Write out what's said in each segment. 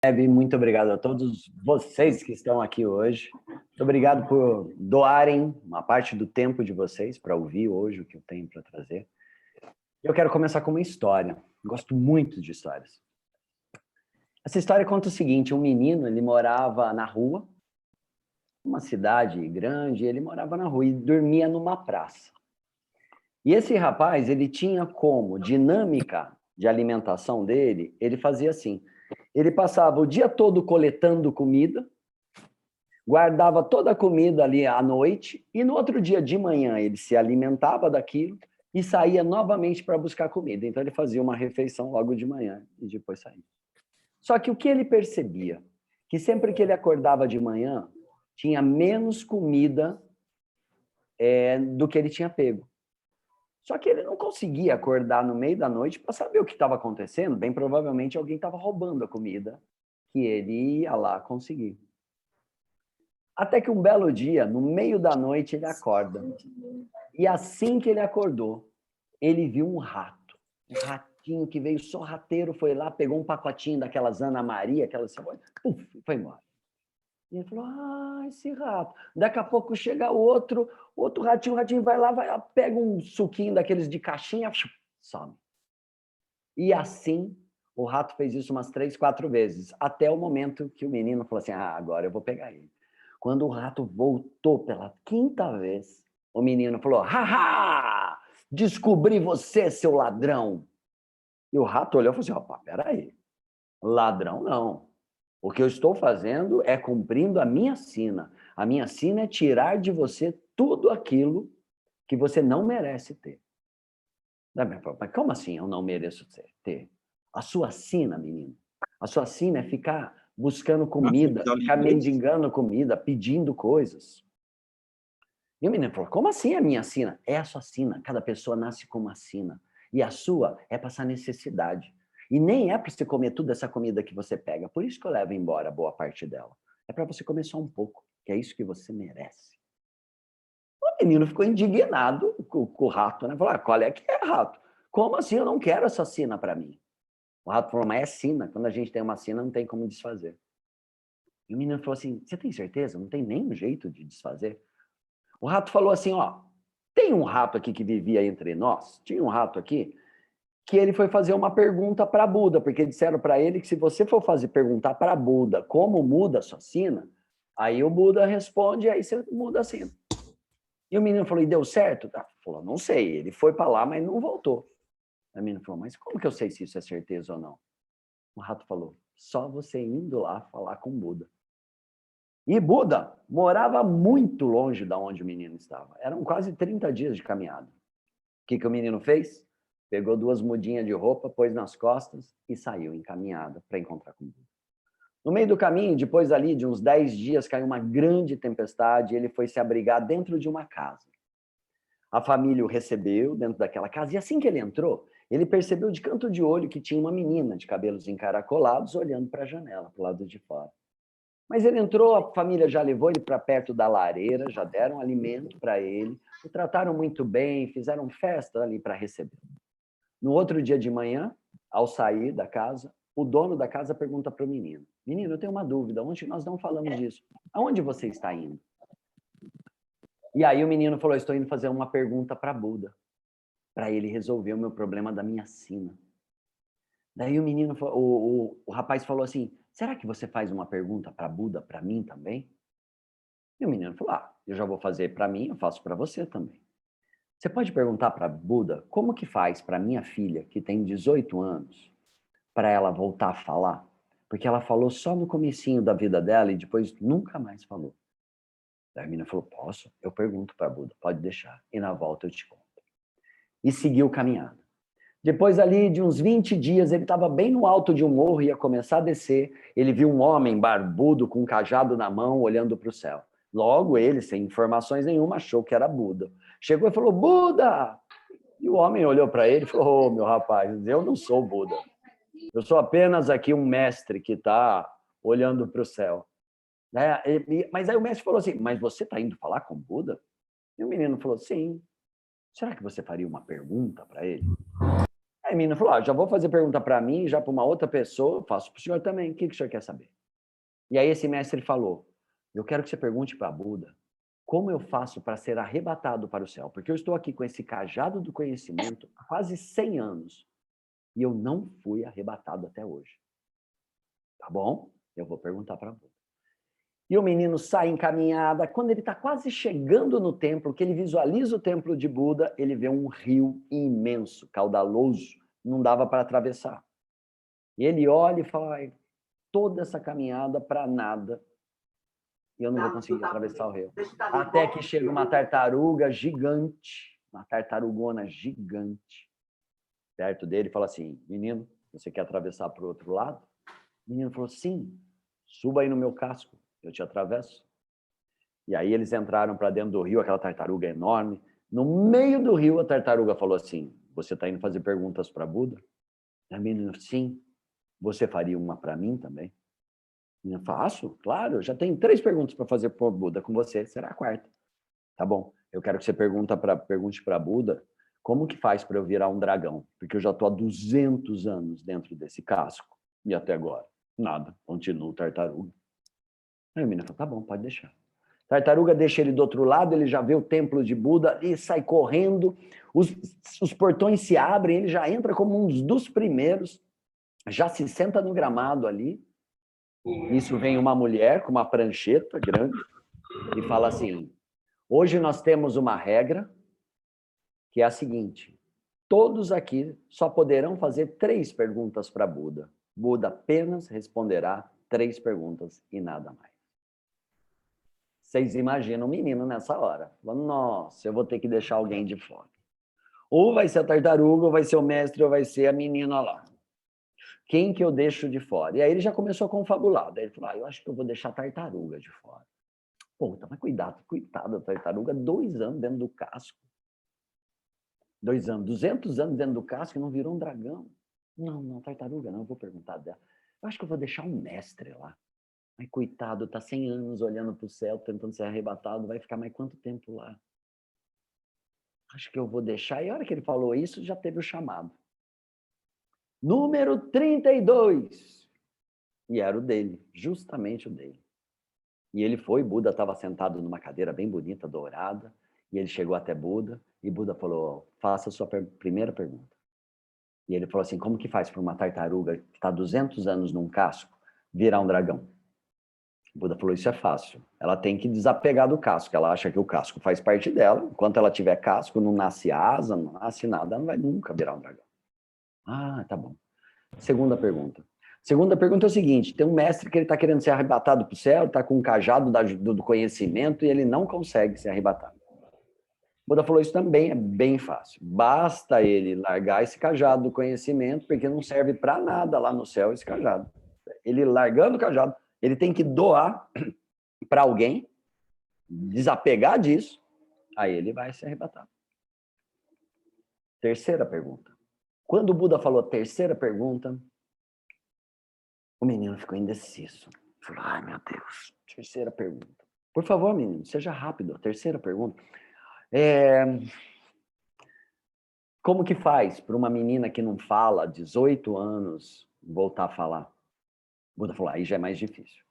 Muito obrigado a todos vocês que estão aqui hoje. Muito obrigado por doarem uma parte do tempo de vocês para ouvir hoje o que eu tenho para trazer. Eu quero começar com uma história. Gosto muito de histórias. Essa história conta o seguinte: um menino, ele morava na rua, uma cidade grande, ele morava na rua e dormia numa praça. E esse rapaz, ele tinha como dinâmica de alimentação dele, ele fazia assim: ele passava o dia todo coletando comida, guardava toda a comida ali à noite, e no outro dia de manhã ele se alimentava daquilo e saía novamente para buscar comida. Então ele fazia uma refeição logo de manhã e depois saía. Só que o que ele percebia? Que sempre que ele acordava de manhã, tinha menos comida do que ele tinha pego. Só que ele não conseguia acordar no meio da noite para saber o que estava acontecendo. Bem provavelmente alguém estava roubando a comida que ele ia lá conseguir. Até que um belo dia, no meio da noite, ele acorda. E assim que ele acordou, ele viu um rato. Um ratinho que veio sorrateiro, foi lá, pegou um pacotinho daquelas Ana Maria, aquelas cebolas, foi embora. E ele falou, esse rato. Daqui a pouco chega outro ratinho, o ratinho vai lá, pega um suquinho daqueles de caixinha, some. E assim, o rato fez isso umas 3, 4 vezes, até o momento que o menino falou assim, agora eu vou pegar ele. Quando o rato voltou pela 5ª vez, o menino falou, haha, descobri você, seu ladrão. E o rato olhou e falou assim, peraí, ladrão não. O que eu estou fazendo é cumprindo a minha sina. A minha sina é tirar de você tudo aquilo que você não merece ter. Mas como assim eu não mereço ter? A sua sina, menino. A sua sina é ficar buscando comida, ficar mendigando comida, pedindo coisas. E o menino falou, como assim a minha sina? É a sua sina. Cada pessoa nasce com uma sina. E a sua é passar necessidade. E nem é para você comer toda essa comida que você pega. Por isso que eu levo embora boa parte dela. É para você comer só um pouco, que é isso que você merece. O menino ficou indignado com o rato, né? Falou, qual é que é, rato? Como assim eu não quero essa sina para mim? O rato falou, mas é sina. Quando a gente tem uma sina, não tem como desfazer. E o menino falou assim, você tem certeza? Não tem nenhum jeito de desfazer? O rato falou assim, tem um rato aqui que vivia entre nós, tinha um rato aqui, que ele foi fazer uma pergunta para Buda, porque disseram para ele que se você for perguntar para Buda como muda a sua sina, aí o Buda responde, aí você muda a sina. E o menino falou, e deu certo? Falou, não sei, ele foi para lá, mas não voltou. A menina falou, mas como que eu sei se isso é certeza ou não? O rato falou, só você indo lá falar com Buda. E Buda morava muito longe de onde o menino estava. Eram quase 30 dias de caminhada. O que o menino fez? Pegou 2 mudinhas de roupa, pôs nas costas e saiu em caminhada para encontrar com Buda. No meio do caminho, depois ali de uns 10 dias, caiu uma grande tempestade e ele foi se abrigar dentro de uma casa. A família o recebeu dentro daquela casa e assim que ele entrou, ele percebeu de canto de olho que tinha uma menina de cabelos encaracolados olhando para a janela, para o lado de fora. Mas ele entrou, a família já levou ele para perto da lareira, já deram alimento para ele, o trataram muito bem, fizeram festa ali para receber. No outro dia de manhã, ao sair da casa, o dono da casa pergunta para o menino, menino, eu tenho uma dúvida, ontem nós não falamos disso, aonde você está indo? E aí o menino falou, estou indo fazer uma pergunta para Buda, para ele resolver o meu problema da minha sina. Daí o menino, o rapaz falou assim, será que você faz uma pergunta para Buda para mim também? E o menino falou, eu já vou fazer para mim, eu faço para você também. Você pode perguntar para Buda como que faz para minha filha, que tem 18 anos, para ela voltar a falar? Porque ela falou só no comecinho da vida dela e depois nunca mais falou. Daí a menina falou, posso? Eu pergunto para Buda, pode deixar. E na volta eu te conto. E seguiu caminhando. Depois ali de uns 20 dias, ele estava bem no alto de um morro, ia começar a descer, ele viu um homem barbudo com um cajado na mão, olhando para o céu. Logo ele, sem informações nenhuma, achou que era Buda. Chegou e falou, Buda! E o homem olhou para ele e falou, meu rapaz, eu não sou Buda. Eu sou apenas aqui um mestre que está olhando para o céu. Mas aí o mestre falou assim, mas você está indo falar com Buda? E o menino falou, sim. Será que você faria uma pergunta para ele? Aí a menina falou, já vou fazer pergunta para mim, já para uma outra pessoa, faço para o senhor também. O que o senhor quer saber? E aí esse mestre falou, eu quero que você pergunte para Buda, como eu faço para ser arrebatado para o céu? Porque eu estou aqui com esse cajado do conhecimento há quase 100 anos e eu não fui arrebatado até hoje. Tá bom? Eu vou perguntar para Buda. E o menino sai encaminhada. Quando ele está quase chegando no templo, que ele visualiza o templo de Buda, ele vê um rio imenso, caudaloso, não dava para atravessar. E ele olha e fala, toda essa caminhada para nada, e eu não vou conseguir atravessar o rio. Até que chega uma tartaruga gigante, uma tartarugona gigante, perto dele e fala assim, menino, você quer atravessar para o outro lado? O menino falou, sim, suba aí no meu casco, eu te atravesso. E aí eles entraram para dentro do rio, aquela tartaruga enorme. No meio do rio, a tartaruga falou assim, você está indo fazer perguntas para Buda? A menina, sim. Você faria uma para mim também? A menina, faço, claro, eu já tenho 3 perguntas para fazer para Buda, com você será a 4ª. Tá bom, eu quero que você pergunte para Buda como que faz para eu virar um dragão, porque eu já estou há 200 anos dentro desse casco, e até agora, nada, continuo tartaruga. Aí a menina falou, tá bom, pode deixar. Tartaruga deixa ele do outro lado, ele já vê o templo de Buda e sai correndo, os portões se abrem, ele já entra como um dos primeiros, já se senta no gramado ali. Isso vem uma mulher com uma prancheta grande e fala assim, hoje nós temos uma regra que é a seguinte, todos aqui só poderão fazer 3 perguntas para Buda. Buda apenas responderá 3 perguntas e nada mais. Vocês imaginam o menino nessa hora. Falando, nossa, eu vou ter que deixar alguém de fora. Ou vai ser a tartaruga, ou vai ser o mestre, ou vai ser a menina lá. Quem que eu deixo de fora? E aí ele já começou a confabular. Daí ele falou, eu acho que eu vou deixar a tartaruga de fora. Puta, mas cuidado, coitada da tartaruga, 2 anos dentro do casco. 2 anos, 200 anos dentro do casco e não virou um dragão. Não, tartaruga não, eu vou perguntar dela. Eu acho que eu vou deixar um mestre lá. Mas coitado, tá 100 anos olhando para o céu, tentando ser arrebatado, vai ficar mais quanto tempo lá? Acho que eu vou deixar. E a hora que ele falou isso, já teve o chamado. Número 32. E era o dele, justamente o dele. E ele foi, Buda estava sentado numa cadeira bem bonita, dourada, e ele chegou até Buda, e Buda falou, faça a sua primeira pergunta. E ele falou assim, como que faz para uma tartaruga que está 200 anos num casco virar um dragão? O Buda falou, isso é fácil. Ela tem que desapegar do casco. Ela acha que o casco faz parte dela. Enquanto ela tiver casco, não nasce asa, não nasce nada, ela não vai nunca virar um dragão. Ah, tá bom. Segunda pergunta. Segunda pergunta é o seguinte, tem um mestre que ele está querendo ser arrebatado para o céu, está com um cajado do conhecimento e ele não consegue ser arrebatado. O Buda falou, isso também é bem fácil. Basta ele largar esse cajado do conhecimento, porque não serve para nada lá no céu esse cajado. Ele largando o cajado, ele tem que doar para alguém, desapegar disso, aí ele vai ser arrebatado. Terceira pergunta. Quando o Buda falou terceira pergunta, o menino ficou indeciso. Falou, ai meu Deus, terceira pergunta. Por favor, menino, seja rápido. A terceira pergunta. Como que faz para uma menina que não fala, 18 anos, voltar a falar? O Buda falou, aí já é mais difícil.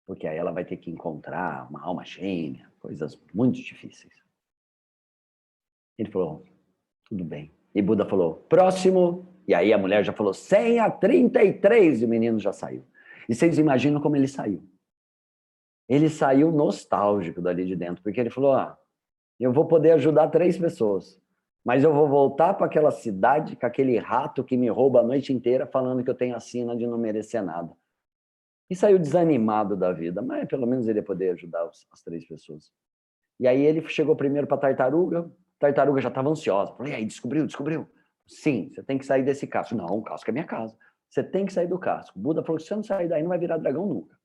Porque aí ela vai ter que encontrar uma alma gêmea, coisas muito difíceis. Ele falou, tudo bem. E Buda falou, próximo. E aí a mulher já falou, senha 33. E o menino já saiu. E vocês imaginam como ele saiu. Ele saiu nostálgico dali de dentro, porque ele falou, eu vou poder ajudar 3 pessoas, mas eu vou voltar para aquela cidade com aquele rato que me rouba a noite inteira falando que eu tenho a sina de não merecer nada. E saiu desanimado da vida, mas pelo menos ele ia poder ajudar as 3 pessoas. E aí ele chegou primeiro para a tartaruga já estava ansiosa. Falei, e aí, descobriu? Sim, você tem que sair desse casco. Não, o casco é minha casa. Você tem que sair do casco. O Buda falou que se você não sair daí, não vai virar dragão nunca.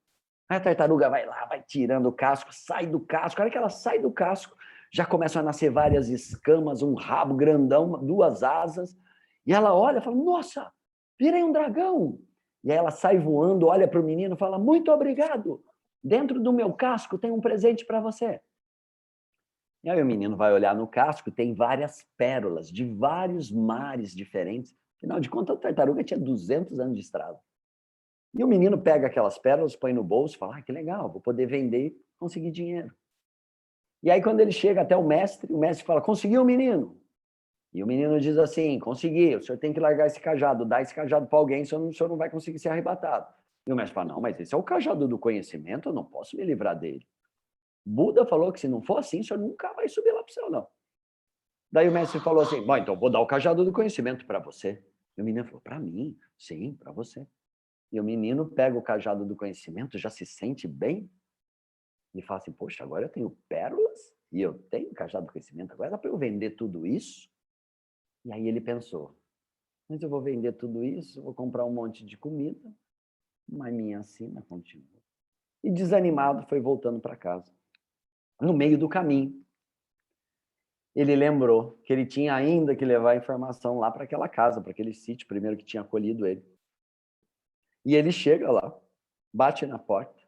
Aí a tartaruga vai lá, vai tirando o casco, sai do casco. A hora que ela sai do casco, já começam a nascer várias escamas, um rabo grandão, 2 asas. E ela olha e fala, nossa, virei um dragão. E aí ela sai voando, olha para o menino e fala, muito obrigado. Dentro do meu casco tem um presente para você. E aí o menino vai olhar no casco, tem várias pérolas de vários mares diferentes, Afinal de contas, a tartaruga tinha 200 anos de estrada. E o menino pega aquelas pérolas, põe no bolso e fala, que legal, vou poder vender e conseguir dinheiro. E aí, quando ele chega até o mestre fala, conseguiu, menino? E o menino diz assim, consegui, o senhor tem que largar esse cajado, dar esse cajado para alguém, senão o senhor não vai conseguir ser arrebatado. E o mestre fala, não, mas esse é o cajado do conhecimento, eu não posso me livrar dele. Buda falou que se não for assim, o senhor nunca vai subir lá para o céu, não. Daí o mestre falou assim, bom, então vou dar o cajado do conhecimento para você. E o menino falou, para mim? Sim, para você. E o menino pega o cajado do conhecimento, já se sente bem, e fala assim, poxa, agora eu tenho pérolas e eu tenho cajado do conhecimento, agora dá para eu vender tudo isso? E aí ele pensou, mas eu vou vender tudo isso, vou comprar um monte de comida, mas minha sina continua. E desanimado foi voltando para casa. No meio do caminho, ele lembrou que ele tinha ainda que levar a informação lá para aquela casa, para aquele sítio, primeiro que tinha acolhido ele. E ele chega lá, bate na porta,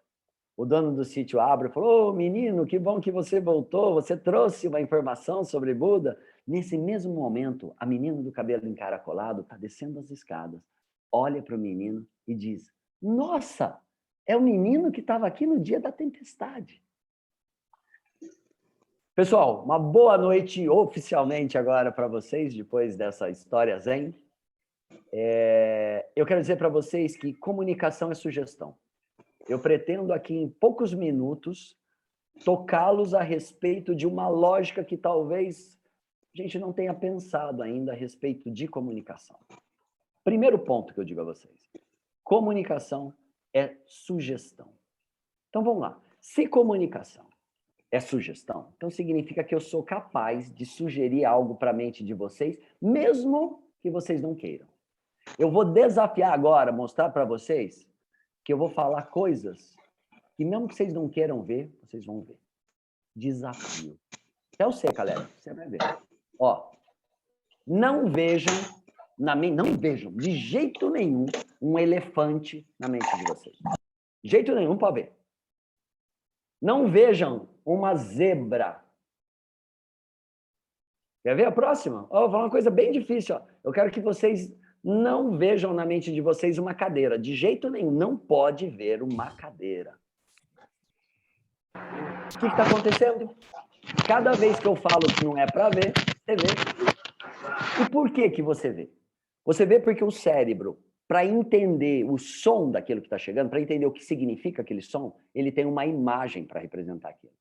o dono do sítio abre e falou, ô menino, que bom que você voltou, você trouxe uma informação sobre Buda? Nesse mesmo momento, a menina do cabelo encaracolado está descendo as escadas, olha para o menino e diz, nossa, é o menino que estava aqui no dia da tempestade. Pessoal, uma boa noite oficialmente agora para vocês, depois dessa história zen. Eu quero dizer para vocês que comunicação é sugestão. Eu pretendo aqui em poucos minutos tocá-los a respeito de uma lógica que talvez a gente não tenha pensado ainda a respeito de comunicação. Primeiro ponto que eu digo a vocês. Comunicação é sugestão. Então vamos lá. Se comunicação é sugestão, então significa que eu sou capaz de sugerir algo para a mente de vocês, mesmo que vocês não queiram. Eu vou desafiar agora, mostrar para vocês que eu vou falar coisas que mesmo que vocês não queiram ver, vocês vão ver. Desafio. Até você, galera, você vai ver. Ó, não vejam de jeito nenhum um elefante na mente de vocês. De jeito nenhum, pode ver. Não vejam uma zebra. Quer ver a próxima? Ó, vou falar uma coisa bem difícil. Ó. Eu quero que vocês não vejam na mente de vocês uma cadeira. De jeito nenhum, não pode ver uma cadeira. O que está acontecendo? Cada vez que eu falo que não é para ver, você vê. E por que você vê? Você vê porque o cérebro, para entender o som daquilo que está chegando, para entender o que significa aquele som, ele tem uma imagem para representar aquilo.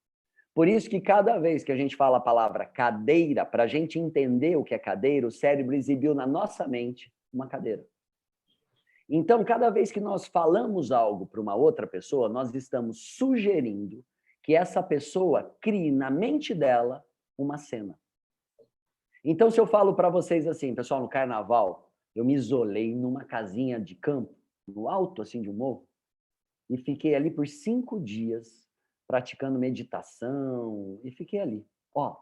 Por isso que cada vez que a gente fala a palavra cadeira, para a gente entender o que é cadeira, o cérebro exibiu na nossa mente uma cadeira. Então, cada vez que nós falamos algo para uma outra pessoa, nós estamos sugerindo que essa pessoa crie na mente dela uma cena. Então, se eu falo para vocês assim, pessoal, no carnaval, eu me isolei numa casinha de campo, no alto assim de um morro, e fiquei ali por 5 dias praticando meditação, e fiquei ali. Ó,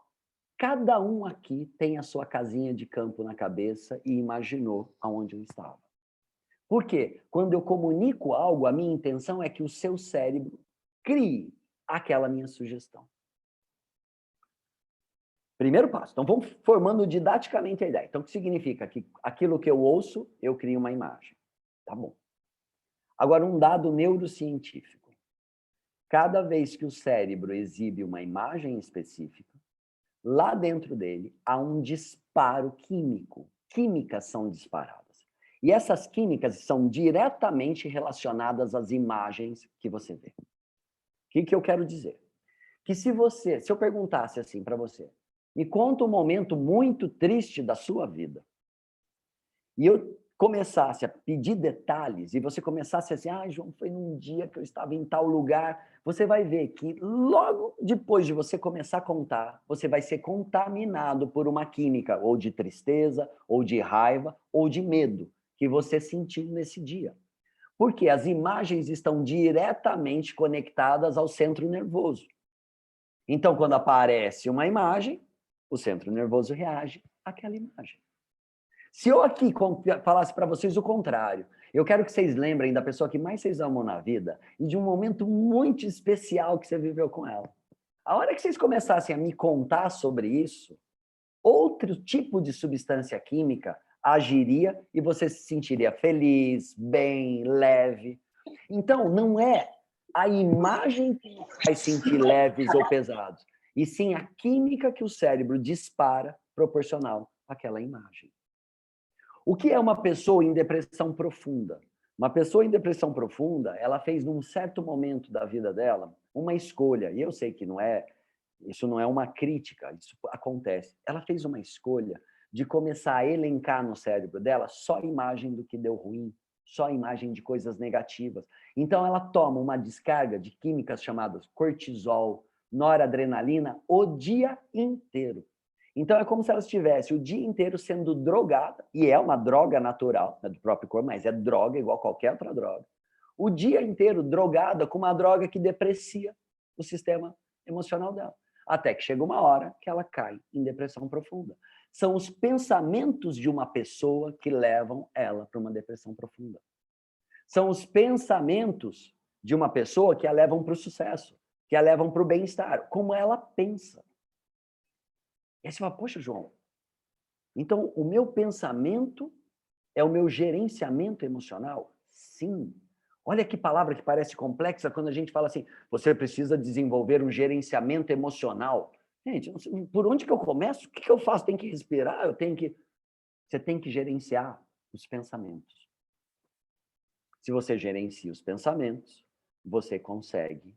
cada um aqui tem a sua casinha de campo na cabeça e imaginou aonde eu estava. Por quê? Quando eu comunico algo, a minha intenção é que o seu cérebro crie aquela minha sugestão. Primeiro passo. Então, vamos formando didaticamente a ideia. Então, o que significa? Que aquilo que eu ouço, eu crio uma imagem. Tá bom. Agora, um dado neurocientífico. Cada vez que o cérebro exibe uma imagem específica, lá dentro dele há um disparo químico. Químicas são disparadas. E essas químicas são diretamente relacionadas às imagens que você vê. O que eu quero dizer? Que se eu perguntasse assim para você, me conta um momento muito triste da sua vida, e eu começasse a pedir detalhes, e você começasse assim, João, foi num dia que eu estava em tal lugar, você vai ver que logo depois de você começar a contar, você vai ser contaminado por uma química, ou de tristeza, ou de raiva, ou de medo, que você sentiu nesse dia. Porque as imagens estão diretamente conectadas ao centro nervoso. Então, quando aparece uma imagem, o centro nervoso reage àquela imagem. Se eu aqui falasse para vocês o contrário, eu quero que vocês lembrem da pessoa que mais vocês amam na vida e de um momento muito especial que você viveu com ela. A hora que vocês começassem a me contar sobre isso, outro tipo de substância química agiria e você se sentiria feliz, bem, leve. Então, não é a imagem que nos faz sentir leves ou pesados, e sim a química que o cérebro dispara proporcional àquela imagem. O que é uma pessoa em depressão profunda? Uma pessoa em depressão profunda, ela fez num certo momento da vida dela uma escolha, e eu sei que isso não é uma crítica, isso acontece. Ela fez uma escolha de começar a elencar no cérebro dela só imagem do que deu ruim, só imagem de coisas negativas. Então ela toma uma descarga de químicas chamadas cortisol, noradrenalina o dia inteiro. Então é como se ela estivesse o dia inteiro sendo drogada, e é uma droga natural, do próprio corpo, mas é droga igual qualquer outra droga. O dia inteiro drogada com uma droga que deprecia o sistema emocional dela. Até que chega uma hora que ela cai em depressão profunda. São os pensamentos de uma pessoa que levam ela para uma depressão profunda. São os pensamentos de uma pessoa que a levam para o sucesso, que a levam para o bem-estar, como ela pensa. E aí você fala, poxa, João, então o meu pensamento é o meu gerenciamento emocional? Sim. Olha que palavra que parece complexa quando a gente fala assim, você precisa desenvolver um gerenciamento emocional. Gente, por onde que eu começo? O que eu faço? Tem que respirar? Você tem que gerenciar os pensamentos. Se você gerencia os pensamentos, você consegue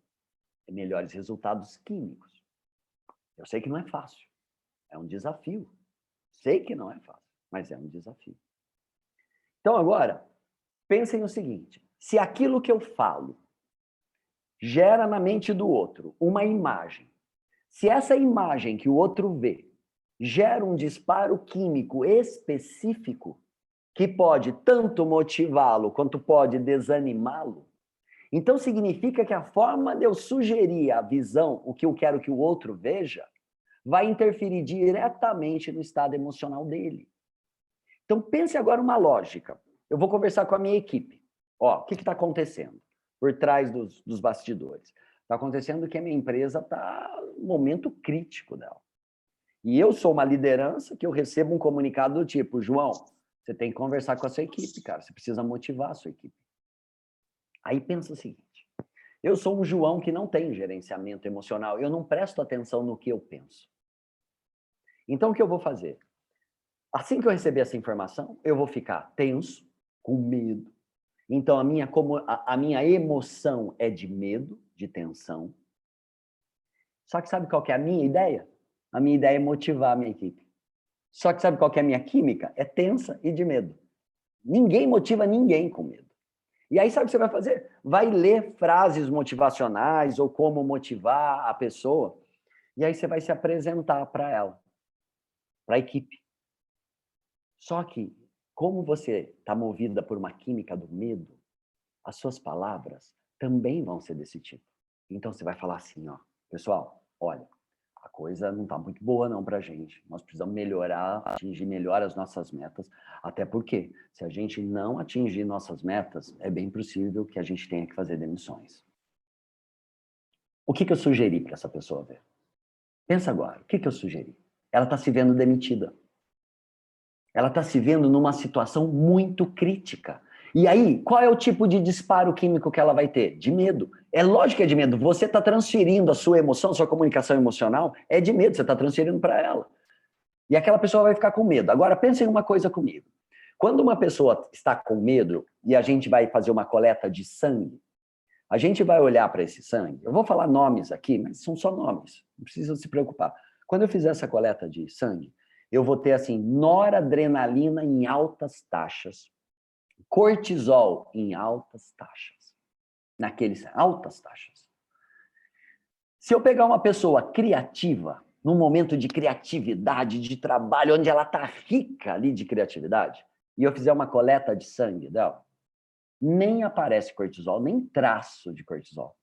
melhores resultados químicos. Eu sei que não é fácil. É um desafio. Sei que não é fácil, mas é um desafio. Então, agora, pensem no seguinte. Se aquilo que eu falo gera na mente do outro uma imagem, se essa imagem que o outro vê gera um disparo químico específico que pode tanto motivá-lo quanto pode desanimá-lo, então significa que a forma de eu sugerir a visão, o que eu quero que o outro veja, vai interferir diretamente no estado emocional dele. Então pense agora uma lógica. Eu vou conversar com a minha equipe. Ó, o que está acontecendo por trás dos bastidores? Está acontecendo que a minha empresa está no momento crítico dela. E eu sou uma liderança que eu recebo um comunicado do tipo, João, você tem que conversar com a sua equipe, cara. Você precisa motivar a sua equipe. Aí pensa o seguinte, eu sou um João que não tem gerenciamento emocional, eu não presto atenção no que eu penso. Então, o que eu vou fazer? Assim que eu receber essa informação, eu vou ficar tenso, com medo. Então, a minha emoção é de medo, de tensão. Só que sabe qual que é a minha ideia? A minha ideia é motivar a minha equipe. Só que sabe qual que é a minha química? É tensa e de medo. Ninguém motiva ninguém com medo. E aí, sabe o que você vai fazer? Vai ler frases motivacionais ou como motivar a pessoa. E aí você vai se apresentar para ela, para a equipe. Só que, como você está movida por uma química do medo, as suas palavras também vão ser desse tipo. Então você vai falar assim, ó, pessoal, olha, a coisa não está muito boa não para a gente. Nós precisamos melhorar, atingir melhor as nossas metas, até porque se a gente não atingir nossas metas, é bem possível que a gente tenha que fazer demissões. O que eu sugeri para essa pessoa ver? Pensa agora, o que eu sugeri? Ela está se vendo demitida. Ela está se vendo numa situação muito crítica. E aí, qual é o tipo de disparo químico que ela vai ter? De medo. É lógico que é de medo. Você está transferindo a sua emoção, sua comunicação emocional, é de medo, você está transferindo para ela. E aquela pessoa vai ficar com medo. Agora, pense em uma coisa comigo. Quando uma pessoa está com medo e a gente vai fazer uma coleta de sangue, a gente vai olhar para esse sangue, eu vou falar nomes aqui, mas são só nomes, não precisa se preocupar. Quando eu fizer essa coleta de sangue, eu vou ter, assim, noradrenalina em altas taxas, cortisol em altas taxas. Naqueles altas taxas. Se eu pegar uma pessoa criativa, num momento de criatividade, de trabalho, onde ela está rica ali de criatividade, e eu fizer uma coleta de sangue dela, nem aparece cortisol, nem traço de cortisol.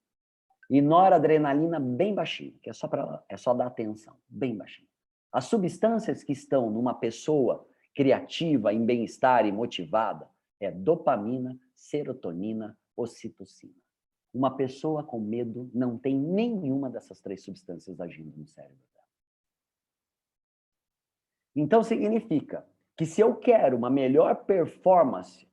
E noradrenalina bem baixinho, que é só dar atenção, bem baixinho. As substâncias que estão numa pessoa criativa, em bem-estar e motivada é dopamina, serotonina, ocitocina. Uma pessoa com medo não tem nenhuma dessas 3 substâncias agindo no cérebro dela. Então significa que se eu quero uma melhor performance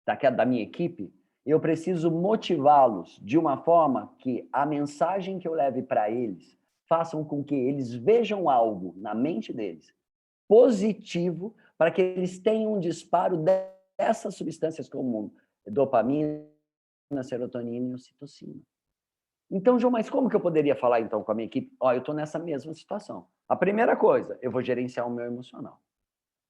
da minha equipe, eu preciso motivá-los de uma forma que a mensagem que eu leve para eles façam com que eles vejam algo na mente deles positivo para que eles tenham um disparo dessas substâncias como dopamina, serotonina e ocitocina. Então, João, mas como que eu poderia falar então com a minha equipe? Ó, eu estou nessa mesma situação. A primeira coisa, eu vou gerenciar o meu emocional.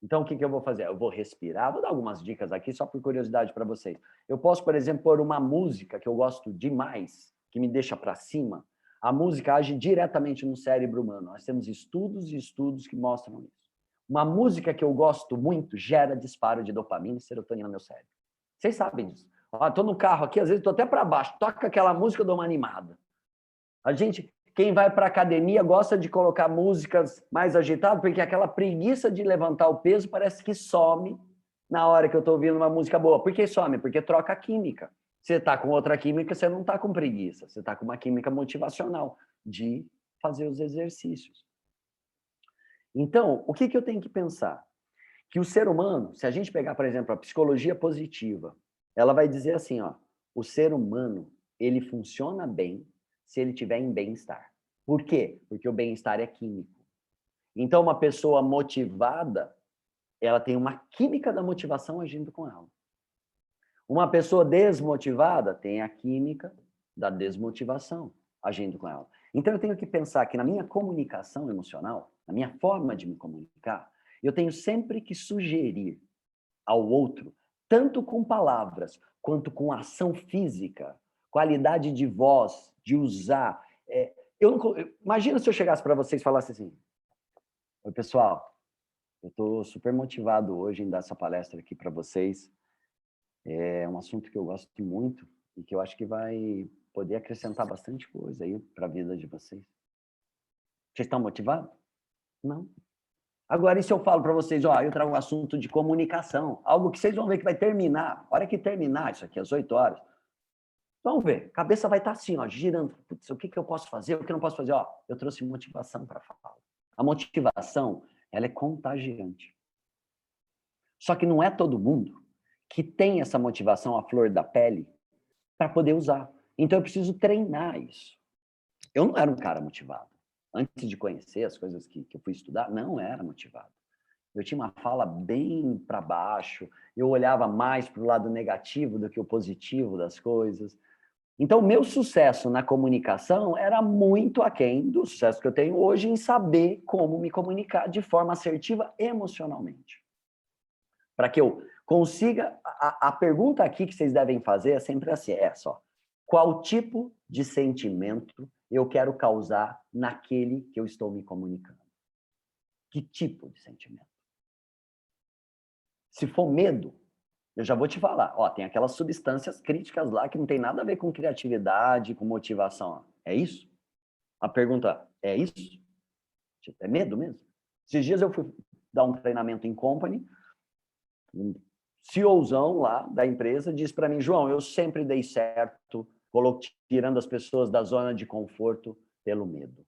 Então, o que eu vou fazer? Eu vou respirar, vou dar algumas dicas aqui só por curiosidade para vocês. Eu posso, por exemplo, pôr uma música que eu gosto demais, que me deixa para cima. A música age diretamente no cérebro humano. Nós temos estudos e estudos que mostram isso. Uma música que eu gosto muito gera disparo de dopamina e serotonina no meu cérebro. Vocês sabem disso. Estou no carro aqui, às vezes estou até para baixo, toca aquela música, eu dou uma animada. A gente, quem vai para a academia, gosta de colocar músicas mais agitadas, porque aquela preguiça de levantar o peso parece que some na hora que eu estou ouvindo uma música boa. Por que some? Porque troca a química. Você está com outra química, você não está com preguiça. Você está com uma química motivacional de fazer os exercícios. Então, o que eu tenho que pensar? Que o ser humano, se a gente pegar, por exemplo, a psicologia positiva, ela vai dizer assim, ó, o ser humano, ele funciona bem se ele estiver em bem-estar. Por quê? Porque o bem-estar é químico. Então, uma pessoa motivada, ela tem uma química da motivação agindo com ela. Uma pessoa desmotivada tem a química da desmotivação agindo com ela. Então, eu tenho que pensar que na minha comunicação emocional, na minha forma de me comunicar, eu tenho sempre que sugerir ao outro, tanto com palavras, quanto com ação física, qualidade de voz, de usar. Imagina se eu chegasse para vocês e falasse assim, oi, pessoal, eu estou super motivado hoje em dar essa palestra aqui para vocês. É um assunto que eu gosto muito e que eu acho que vai poder acrescentar bastante coisa aí para a vida de vocês. Vocês estão motivados? Não. Agora, e se eu falo para vocês, ó, eu trago um assunto de comunicação, algo que vocês vão ver que vai terminar, a hora que terminar isso aqui, às 8 horas, vamos ver, a cabeça vai estar assim, ó, girando. Putz, o que eu posso fazer, o que eu não posso fazer? Ó, eu trouxe motivação para falar. A motivação, ela é contagiante. Só que não é todo mundo que tem essa motivação à flor da pele para poder usar. Então, eu preciso treinar isso. Eu não era um cara motivado. Antes de conhecer as coisas que eu fui estudar, não era motivado. Eu tinha uma fala bem para baixo, eu olhava mais para o lado negativo do que o positivo das coisas. Então, meu sucesso na comunicação era muito aquém do sucesso que eu tenho hoje em saber como me comunicar de forma assertiva emocionalmente. Para que eu consiga... A pergunta aqui que vocês devem fazer é sempre assim, é só, qual tipo de sentimento eu quero causar naquele que eu estou me comunicando? Que tipo de sentimento? Se for medo, eu já vou te falar, ó, tem aquelas substâncias críticas lá que não tem nada a ver com criatividade, com motivação. Ó. É isso? A pergunta é isso? É medo mesmo? Esses dias eu fui dar um treinamento em company, um CEOzão lá da empresa disse para mim, João, eu sempre dei certo tirando as pessoas da zona de conforto pelo medo.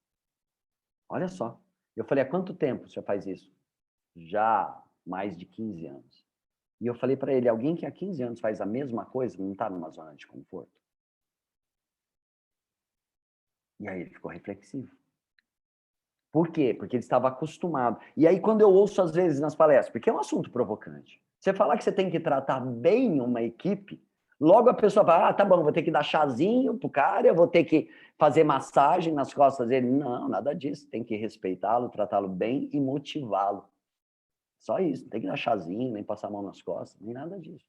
Olha só. Eu falei, há quanto tempo o senhor faz isso? Já mais de 15 anos. E eu falei para ele, alguém que há 15 anos faz a mesma coisa não está numa zona de conforto? E aí ele ficou reflexivo. Por quê? Porque ele estava acostumado. E aí quando eu ouço às vezes nas palestras, porque é um assunto provocante, você falar que você tem que tratar bem uma equipe, logo a pessoa fala, ah, tá bom, vou ter que dar chazinho pro cara, eu vou ter que fazer massagem nas costas dele. Não, nada disso. Tem que respeitá-lo, tratá-lo bem e motivá-lo. Só isso. Não tem que dar chazinho, nem passar a mão nas costas, nem nada disso.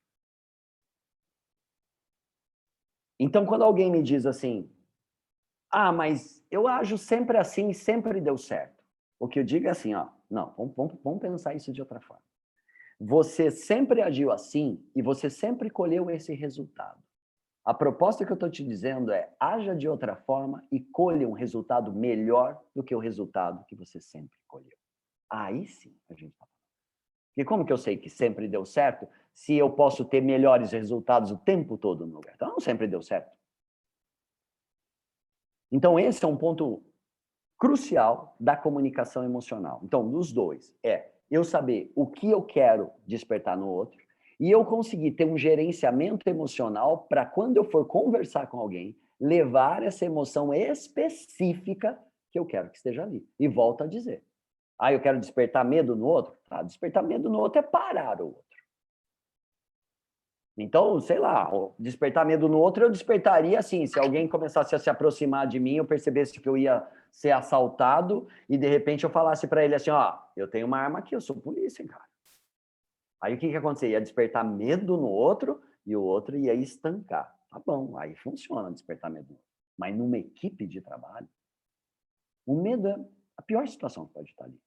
Então, quando alguém me diz assim, ah, mas eu ajo sempre assim e sempre deu certo. O que eu digo é assim, ó, não, vamos pensar isso de outra forma. Você sempre agiu assim e você sempre colheu esse resultado. A proposta que eu estou te dizendo é, haja de outra forma e colha um resultado melhor do que o resultado que você sempre colheu. Aí sim a gente está falando. Porque como que eu sei que sempre deu certo se eu posso ter melhores resultados o tempo todo no lugar? Então não sempre deu certo. Então esse é um ponto crucial da comunicação emocional. Então, dos dois, eu saber o que eu quero despertar no outro e eu conseguir ter um gerenciamento emocional para quando eu for conversar com alguém, levar essa emoção específica que eu quero que esteja ali. E volto a dizer. Eu quero despertar medo no outro? Despertar medo no outro é parar o outro. Então, sei lá, despertar medo no outro, eu despertaria assim, se alguém começasse a se aproximar de mim, eu percebesse que eu ia ser assaltado e de repente eu falasse para ele assim, eu tenho uma arma aqui, eu sou polícia, cara. Aí o que ia acontecer? Ia despertar medo no outro e o outro ia estancar. Tá bom, aí funciona despertar medo no outro. Mas numa equipe de trabalho, o medo é a pior situação que pode estar ali.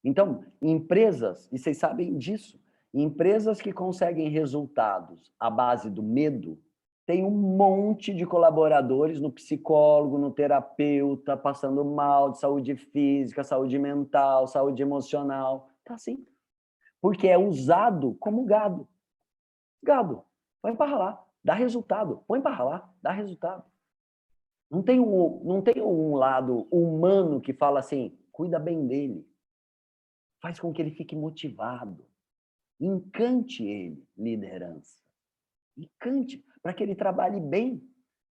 Então, empresas, e vocês sabem disso, empresas que conseguem resultados à base do medo, tem um monte de colaboradores no psicólogo, no terapeuta, passando mal de saúde física, saúde mental, saúde emocional. Tá assim. Porque é usado como gado. Gado, põe para ralar, dá resultado. Põe para ralar, dá resultado. Não tem um lado humano que fala assim, cuida bem dele. Faz com que ele fique motivado. Encante ele, liderança. Encante, para que ele trabalhe bem,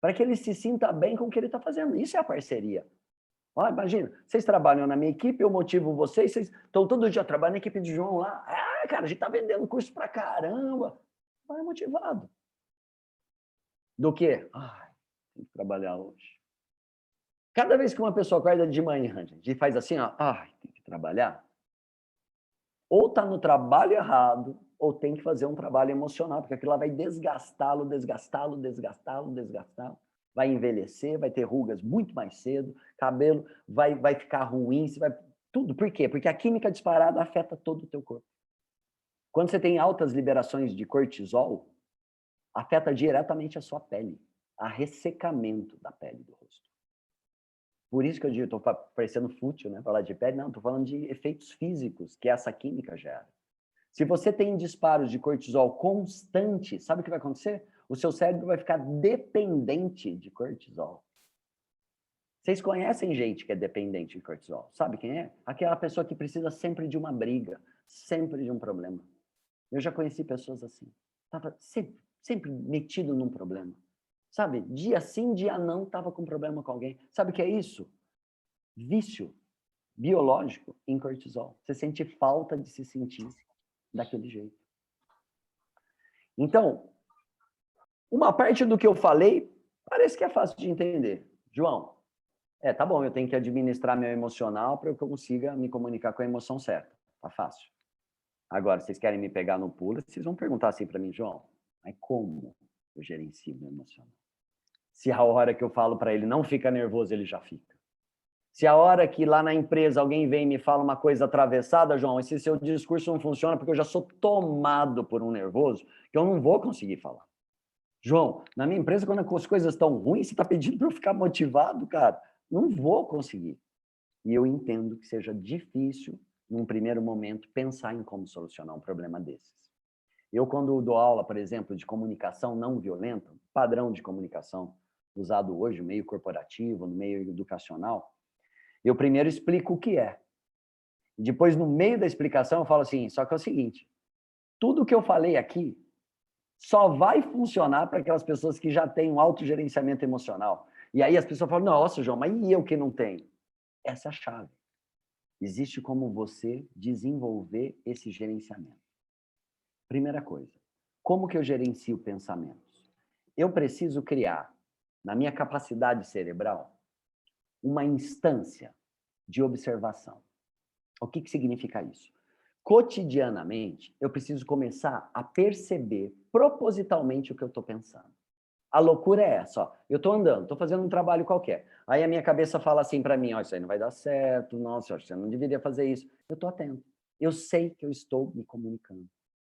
para que ele se sinta bem com o que ele está fazendo. Isso é a parceria. Imagina, vocês trabalham na minha equipe, eu motivo vocês estão todo dia trabalhando na equipe de João lá. Cara, a gente está vendendo curso pra caramba. Vai motivado. Do quê? Tem que trabalhar hoje. Cada vez que uma pessoa acorda de manhã, gente, e faz assim, tem que trabalhar, ou está no trabalho errado, ou tem que fazer um trabalho emocional, porque aquilo lá vai desgastá-lo, desgastá-lo, desgastá-lo, desgastá-lo. Vai envelhecer, vai ter rugas muito mais cedo, cabelo vai ficar ruim, tudo. Por quê? Porque a química disparada afeta todo o teu corpo. Quando você tem altas liberações de cortisol, afeta diretamente a sua pele, a ressecamento da pele do rosto. Por isso que eu digo, estou parecendo fútil, né? Falar de pele, não, estou falando de efeitos físicos que essa química gera. Se você tem disparos de cortisol constante, sabe o que vai acontecer? O seu cérebro vai ficar dependente de cortisol. Vocês conhecem gente que é dependente de cortisol? Sabe quem é? Aquela pessoa que precisa sempre de uma briga, sempre de um problema. Eu já conheci pessoas assim. Estava sempre metido num problema. Sabe? Dia sim, dia não, estava com problema com alguém. Sabe o que é isso? Vício biológico em cortisol. Você sente falta de se sentir daquele jeito. Então, uma parte do que eu falei parece que é fácil de entender. João, tá bom, eu tenho que administrar meu emocional para que eu consiga me comunicar com a emoção certa. Tá fácil. Agora, vocês querem me pegar no pulo, vocês vão perguntar assim para mim, João, mas como eu gerencio meu emocional? Se a hora que eu falo para ele não fica nervoso, ele já fica. Se a hora que lá na empresa alguém vem e me fala uma coisa atravessada, João, esse seu discurso não funciona porque eu já sou tomado por um nervoso que eu não vou conseguir falar. João, na minha empresa, quando as coisas estão ruins, você está pedindo para eu ficar motivado, cara? Não vou conseguir. E eu entendo que seja difícil, num primeiro momento, pensar em como solucionar um problema desses. Eu, quando dou aula, por exemplo, de comunicação não violenta, padrão de comunicação usado hoje no meio corporativo, no meio educacional, eu primeiro explico o que é. Depois, no meio da explicação, eu falo assim, só que é o seguinte, tudo que eu falei aqui só vai funcionar para aquelas pessoas que já têm um autogerenciamento emocional. E aí as pessoas falam, nossa, João, mas e eu que não tenho? Essa é a chave. Existe como você desenvolver esse gerenciamento. Primeira coisa, como que eu gerencio pensamentos? Eu preciso criar, na minha capacidade cerebral, uma instância de observação. O que significa isso? Cotidianamente, eu preciso começar a perceber propositalmente o que eu estou pensando. A loucura é essa, ó. Eu estou andando, estou fazendo um trabalho qualquer. Aí a minha cabeça fala assim para mim, ó, isso aí não vai dar certo, nossa, você não deveria fazer isso. Eu estou atento. Eu sei que eu estou me comunicando.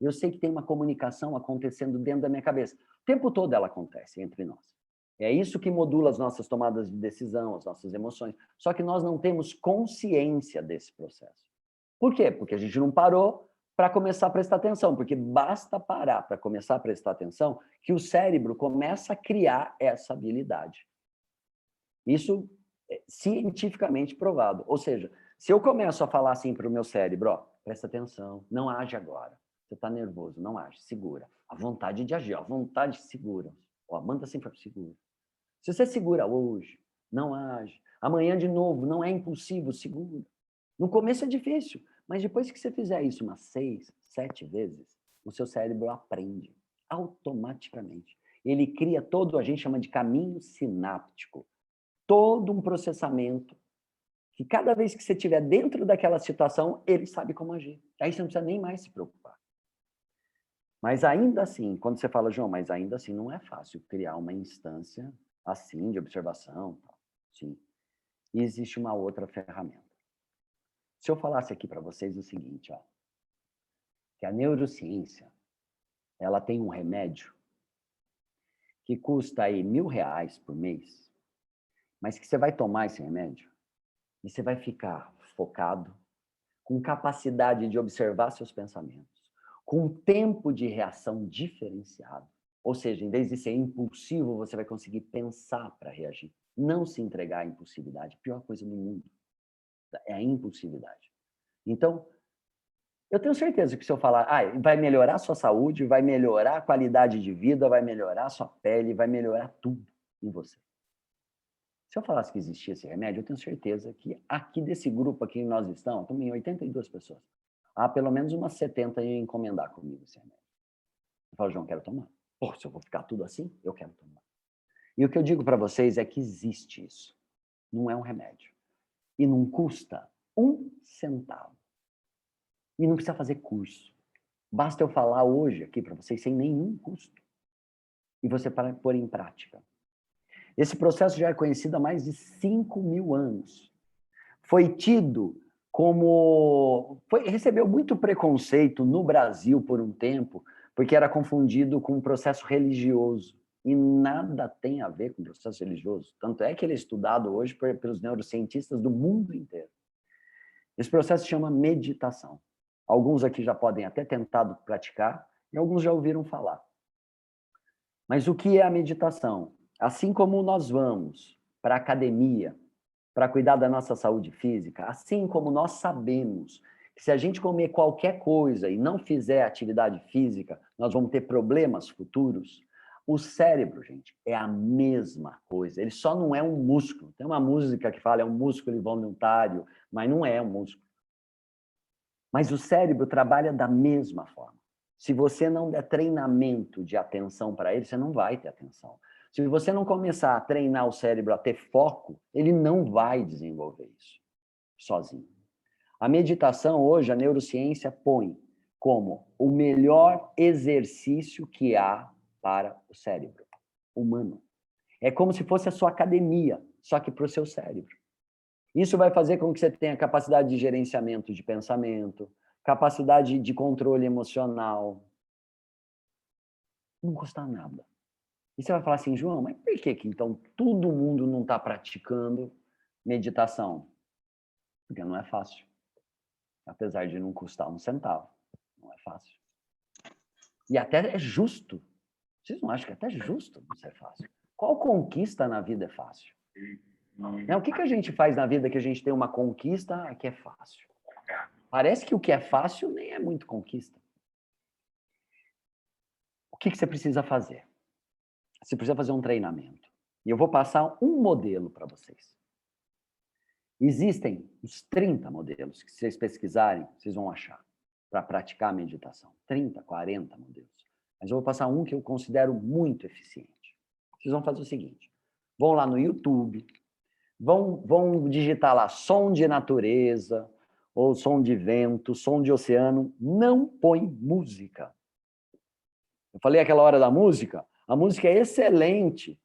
Eu sei que tem uma comunicação acontecendo dentro da minha cabeça. O tempo todo ela acontece entre nós. É isso que modula as nossas tomadas de decisão, as nossas emoções. Só que nós não temos consciência desse processo. Por quê? Porque a gente não parou para começar a prestar atenção, porque basta parar para começar a prestar atenção que o cérebro começa a criar essa habilidade. Isso é cientificamente provado. Ou seja, se eu começo a falar assim para o meu cérebro, ó, Presta atenção, não age agora. Você está nervoso, não age, segura. A vontade de agir, a vontade segura. Ó, manda sempre segura. Se você segura hoje, não age. Amanhã de novo, não é impulsivo, segura. No começo é difícil, mas depois que você fizer isso umas 6, 7 vezes, o seu cérebro aprende automaticamente. Ele cria todo, a gente chama de caminho sináptico, todo um processamento que cada vez que você estiver dentro daquela situação, ele sabe como agir. Aí você não precisa nem mais se preocupar. Mas ainda assim, quando você fala, João, mas ainda assim não é fácil criar uma instância assim de observação. Sim. E existe uma outra ferramenta. Se eu falasse aqui para vocês o seguinte, ó, que a neurociência, ela tem um remédio que custa aí R$ 1.000 por mês, mas que você vai tomar esse remédio e você vai ficar focado, com capacidade de observar seus pensamentos, com tempo de reação diferenciado. Ou seja, em vez de ser impulsivo, você vai conseguir pensar para reagir. Não se entregar à impulsividade. A pior coisa do mundo é a impulsividade. Então, eu tenho certeza que se eu falar, vai melhorar a sua saúde, vai melhorar a qualidade de vida, vai melhorar a sua pele, vai melhorar tudo em você. Se eu falasse que existia esse remédio, eu tenho certeza que aqui desse grupo aqui nós estamos em 82 pessoas. Há pelo menos umas 70 iam encomendar comigo esse remédio. Eu falo, João, quero tomar. Pô, se eu vou ficar tudo assim, eu quero tomar. E o que eu digo para vocês é que existe isso. Não é um remédio. E não custa R$ 1. E não precisa fazer curso. Basta eu falar hoje aqui para vocês sem nenhum custo. E você para pôr em prática. Esse processo já é conhecido há mais de 5.000 anos. Foi tido como... recebeu muito preconceito no Brasil por um tempo, porque era confundido com um processo religioso. E nada tem a ver com processo religioso. Tanto é que ele é estudado hoje pelos neurocientistas do mundo inteiro. Esse processo se chama meditação. Alguns aqui já podem até tentado praticar, e alguns já ouviram falar. Mas o que é a meditação? Assim como nós vamos para a academia, para cuidar da nossa saúde física, assim como nós sabemos que se a gente comer qualquer coisa e não fizer atividade física, nós vamos ter problemas futuros, o cérebro, gente, é a mesma coisa. Ele só não é um músculo. Tem uma música que fala é um músculo involuntário, mas não é um músculo. Mas o cérebro trabalha da mesma forma. Se você não der treinamento de atenção para ele, você não vai ter atenção. Se você não começar a treinar o cérebro a ter foco, ele não vai desenvolver isso sozinho. A meditação hoje, a neurociência põe como o melhor exercício que há para o cérebro humano. É como se fosse a sua academia, só que para o seu cérebro. Isso vai fazer com que você tenha capacidade de gerenciamento de pensamento, capacidade de controle emocional. Não custa nada. E você vai falar assim, João, mas por que então todo mundo não está praticando meditação? Porque não é fácil. Apesar de não custar um centavo. Não é fácil. E até é justo. Vocês não acham que é até justo não ser fácil? Qual conquista na vida é fácil? O que a gente faz na vida que a gente tem uma conquista que é fácil? Parece que o que é fácil nem é muito conquista. O que você precisa fazer? Você precisa fazer um treinamento. E eu vou passar um modelo para vocês. Existem uns 30 modelos que, se vocês pesquisarem, vocês vão achar para praticar a meditação. 30, 40 modelos. Mas eu vou passar um que eu considero muito eficiente. Vocês vão fazer o seguinte. Vão lá no YouTube, vão digitar lá som de natureza, ou som de vento, som de oceano. Não põe música. Eu falei aquela hora da música? A música é excelente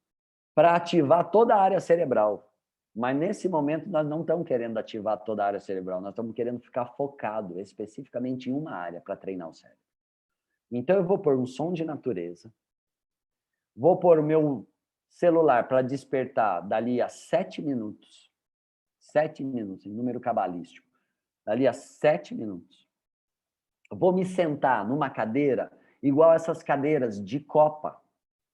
para ativar toda a área cerebral. Mas nesse momento nós não estamos querendo ativar toda a área cerebral, nós estamos querendo ficar focado especificamente em uma área para treinar o cérebro. Então eu vou pôr um som de natureza, vou pôr o meu celular para despertar dali a 7 minutos. 7 minutos, em número cabalístico. Dali a 7 minutos. Eu vou me sentar numa cadeira igual essas cadeiras de copa,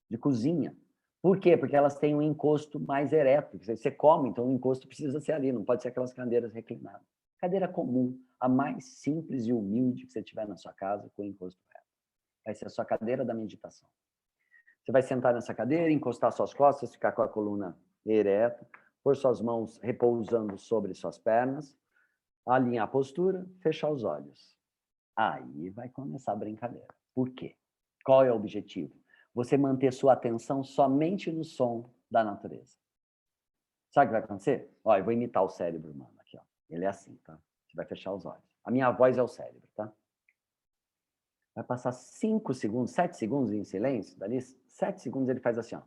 de cozinha. Por quê? Porque elas têm um encosto mais ereto. Você come, então o encosto precisa ser ali, não pode ser aquelas cadeiras reclinadas. Cadeira comum, a mais simples e humilde que você tiver na sua casa, com o encosto reto. Vai ser a sua cadeira da meditação. Você vai sentar nessa cadeira, encostar suas costas, ficar com a coluna ereta, pôr suas mãos repousando sobre suas pernas, alinhar a postura, fechar os olhos. Aí vai começar a brincadeira. Por quê? Qual é o objetivo? Você manter sua atenção somente no som da natureza. Sabe o que vai acontecer? Ó, eu vou imitar o cérebro humano aqui, ó. Ele é assim, tá? Você vai fechar os olhos. A minha voz é o cérebro, tá? Vai passar 5 segundos, 7 segundos em silêncio, dali 7 segundos ele faz assim, ó.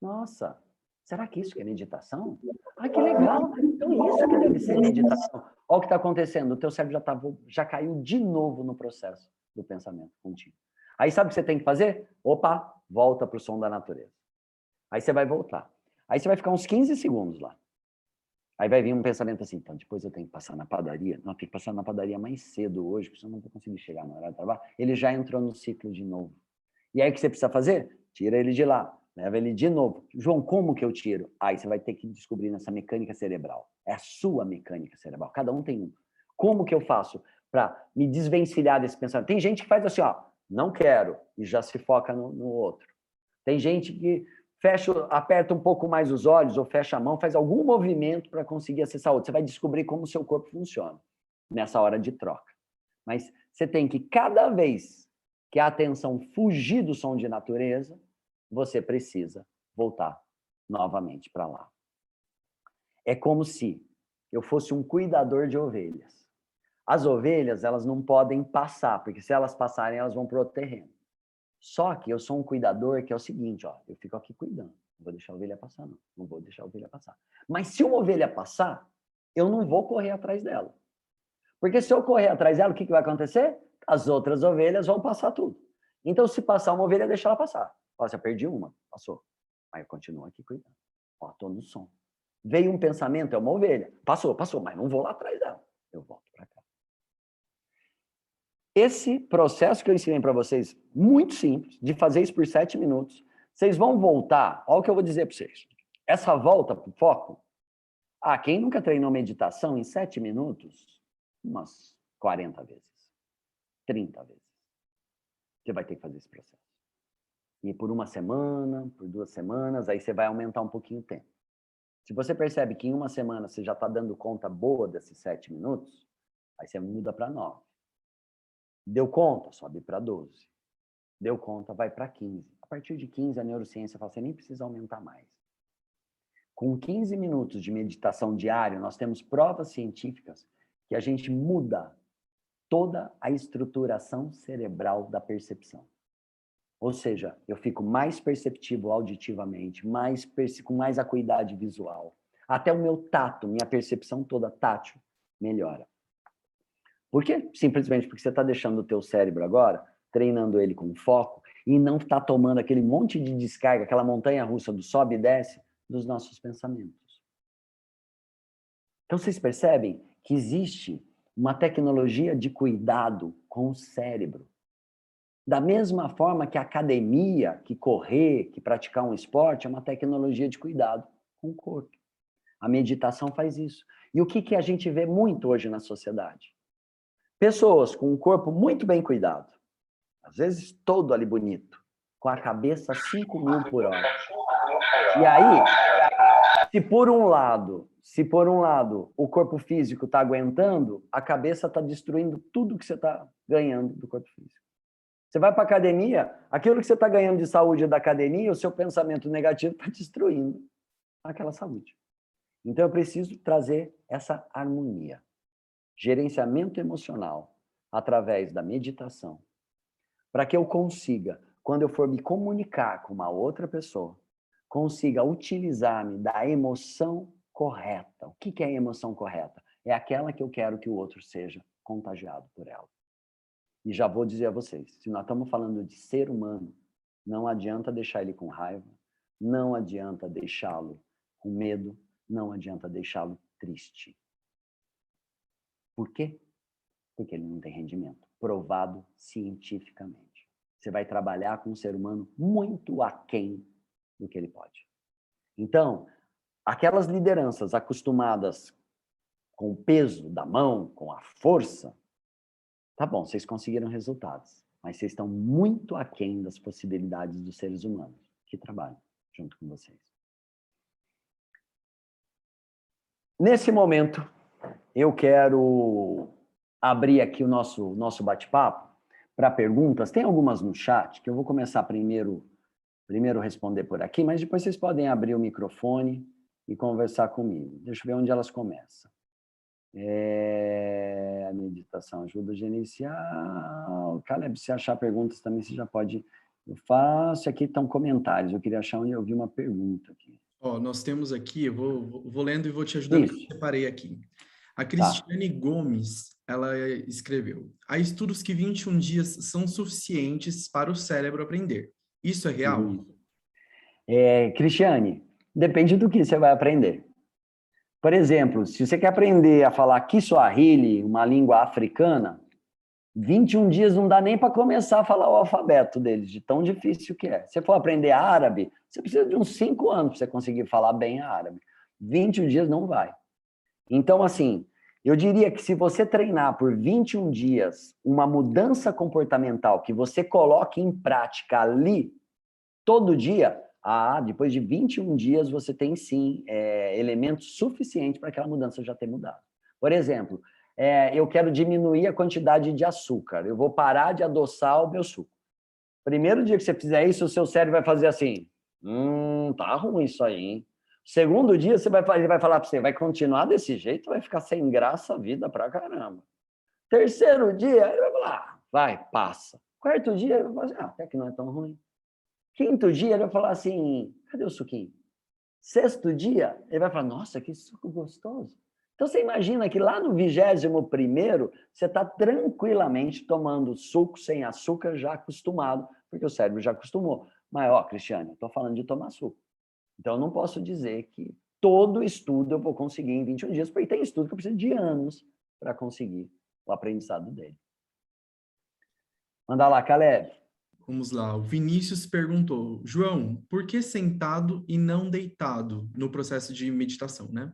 Nossa, será que isso que é meditação? Ah, que legal! Então isso que deve ser meditação. Olha o que está acontecendo, o teu cérebro já caiu de novo no processo do pensamento contínuo. Aí sabe o que você tem que fazer? Opa, volta para o som da natureza. Aí você vai voltar. Aí você vai ficar uns 15 segundos lá. Aí vai vir um pensamento assim, então depois eu tenho que passar na padaria. Não, tem que passar na padaria mais cedo hoje, porque senão eu não vou conseguir chegar na hora de trabalho. Ele já entrou no ciclo de novo. E aí o que você precisa fazer? Tira ele de lá, leva ele de novo. João, como que eu tiro? Aí você vai ter que descobrir nessa mecânica cerebral. É a sua mecânica cerebral. Cada um tem um. Como que eu faço para me desvencilhar desse pensamento? Tem gente que faz assim, ó, não quero, e já se foca no outro. Tem gente que aperta um pouco mais os olhos ou fecha a mão, faz algum movimento para conseguir acessar outro. Você vai descobrir como o seu corpo funciona nessa hora de troca. Mas você tem que, cada vez que a atenção fugir do som de natureza, você precisa voltar novamente para lá. É como se eu fosse um cuidador de ovelhas. As ovelhas, elas não podem passar, porque se elas passarem, elas vão para o outro terreno. Só que eu sou um cuidador que é o seguinte, ó, eu fico aqui cuidando. Não vou deixar a ovelha passar, não. Não vou deixar a ovelha passar. Mas se uma ovelha passar, eu não vou correr atrás dela. Porque se eu correr atrás dela, o que vai acontecer? As outras ovelhas vão passar tudo. Então, se passar uma ovelha, deixa ela passar. Ó, se eu perdi uma, passou. Aí eu continuo aqui cuidando. Ó, tô no som. Veio um pensamento, é uma ovelha. Passou, mas não vou lá atrás dela. Eu volto para cá. Esse processo que eu ensinei para vocês, muito simples, de fazer isso por 7 minutos, vocês vão voltar, olha o que eu vou dizer para vocês. Essa volta para o foco, quem nunca treinou meditação em 7 minutos, umas 40 vezes, 30 vezes, você vai ter que fazer esse processo. E por 1 semana, por 2 semanas, aí você vai aumentar um pouquinho o tempo. Se você percebe que em 1 semana você já está dando conta boa desses 7 minutos, aí você muda para 9. Deu conta? Sobe para 12. Deu conta? Vai para 15. A partir de 15, a neurociência fala, você nem precisa aumentar mais. Com 15 minutos de meditação diária, nós temos provas científicas que a gente muda toda a estruturação cerebral da percepção. Ou seja, eu fico mais perceptivo auditivamente, com mais acuidade visual. Até o meu tato, minha percepção toda tátil, melhora. Por quê? Simplesmente porque você está deixando o teu cérebro agora, treinando ele com foco, e não está tomando aquele monte de descarga, aquela montanha-russa do sobe e desce dos nossos pensamentos. Então, vocês percebem que existe uma tecnologia de cuidado com o cérebro. Da mesma forma que a academia, que correr, que praticar um esporte, é uma tecnologia de cuidado com o corpo. A meditação faz isso. E o que a gente vê muito hoje na sociedade? Pessoas com um corpo muito bem cuidado, às vezes todo ali bonito, com a cabeça 5.000 por hora. E aí, se por um lado o corpo físico está aguentando, a cabeça está destruindo tudo que você está ganhando do corpo físico. Você vai para a academia, aquilo que você está ganhando de saúde da academia, o seu pensamento negativo está destruindo aquela saúde. Então eu preciso trazer essa harmonia. Gerenciamento emocional através da meditação, para que eu consiga, quando eu for me comunicar com uma outra pessoa, consiga utilizar-me da emoção correta. O que é a emoção correta? É aquela que eu quero que o outro seja contagiado por ela. E já vou dizer a vocês, se nós estamos falando de ser humano, não adianta deixar ele com raiva, não adianta deixá-lo com medo, não adianta deixá-lo triste. Por quê? Porque ele não tem rendimento, provado cientificamente. Você vai trabalhar com um ser humano muito aquém do que ele pode. Então, aquelas lideranças acostumadas com o peso da mão, com a força, tá bom, vocês conseguiram resultados, mas vocês estão muito aquém das possibilidades dos seres humanos que trabalham junto com vocês. Nesse momento, eu quero abrir aqui o nosso bate-papo para perguntas. Tem algumas no chat, que eu vou começar primeiro responder por aqui, mas depois vocês podem abrir o microfone e conversar comigo. Deixa eu ver onde elas começam. A meditação ajuda a gerenciar. Caleb, se achar perguntas também, você já pode... Eu faço, aqui estão comentários. Eu queria achar onde eu vi uma pergunta aqui. Nós temos aqui, eu vou lendo e vou te ajudando, que eu separei aqui. A Cristiane Gomes, ela escreveu: há estudos que 21 dias são suficientes para o cérebro aprender. Isso é real? Cristiane, depende do que você vai aprender. Por exemplo, se você quer aprender a falar Kiswahili, uma língua africana, 21 dias não dá nem para começar a falar o alfabeto deles, de tão difícil que é. Se você for aprender árabe, você precisa de uns 5 anos para você conseguir falar bem árabe. 21 dias não vai. Então, assim, eu diria que se você treinar por 21 dias uma mudança comportamental que você coloque em prática ali, todo dia, depois de 21 dias você tem sim elementos suficientes para aquela mudança já ter mudado. Por exemplo, eu quero diminuir a quantidade de açúcar, eu vou parar de adoçar o meu suco. Primeiro dia que você fizer isso, o seu cérebro vai fazer assim, tá ruim isso aí, hein? Segundo dia, ele vai falar para você, vai continuar desse jeito, vai ficar sem graça a vida pra caramba. Terceiro dia, ele vai falar, vai, passa. Quarto dia, ele vai falar assim, até que não é tão ruim. Quinto dia, ele vai falar assim, cadê o suquinho? Sexto dia, ele vai falar, nossa, que suco gostoso. Então, você imagina que lá no 21º, você está tranquilamente tomando suco sem açúcar, já acostumado, porque o cérebro já acostumou. Mas, Cristiane, eu estou falando de tomar suco. Então, eu não posso dizer que todo estudo eu vou conseguir em 21 dias, porque tem estudo que eu preciso de anos para conseguir o aprendizado dele. Manda lá, Caleb. Vamos lá, o Vinícius perguntou: João, por que sentado e não deitado no processo de meditação, né?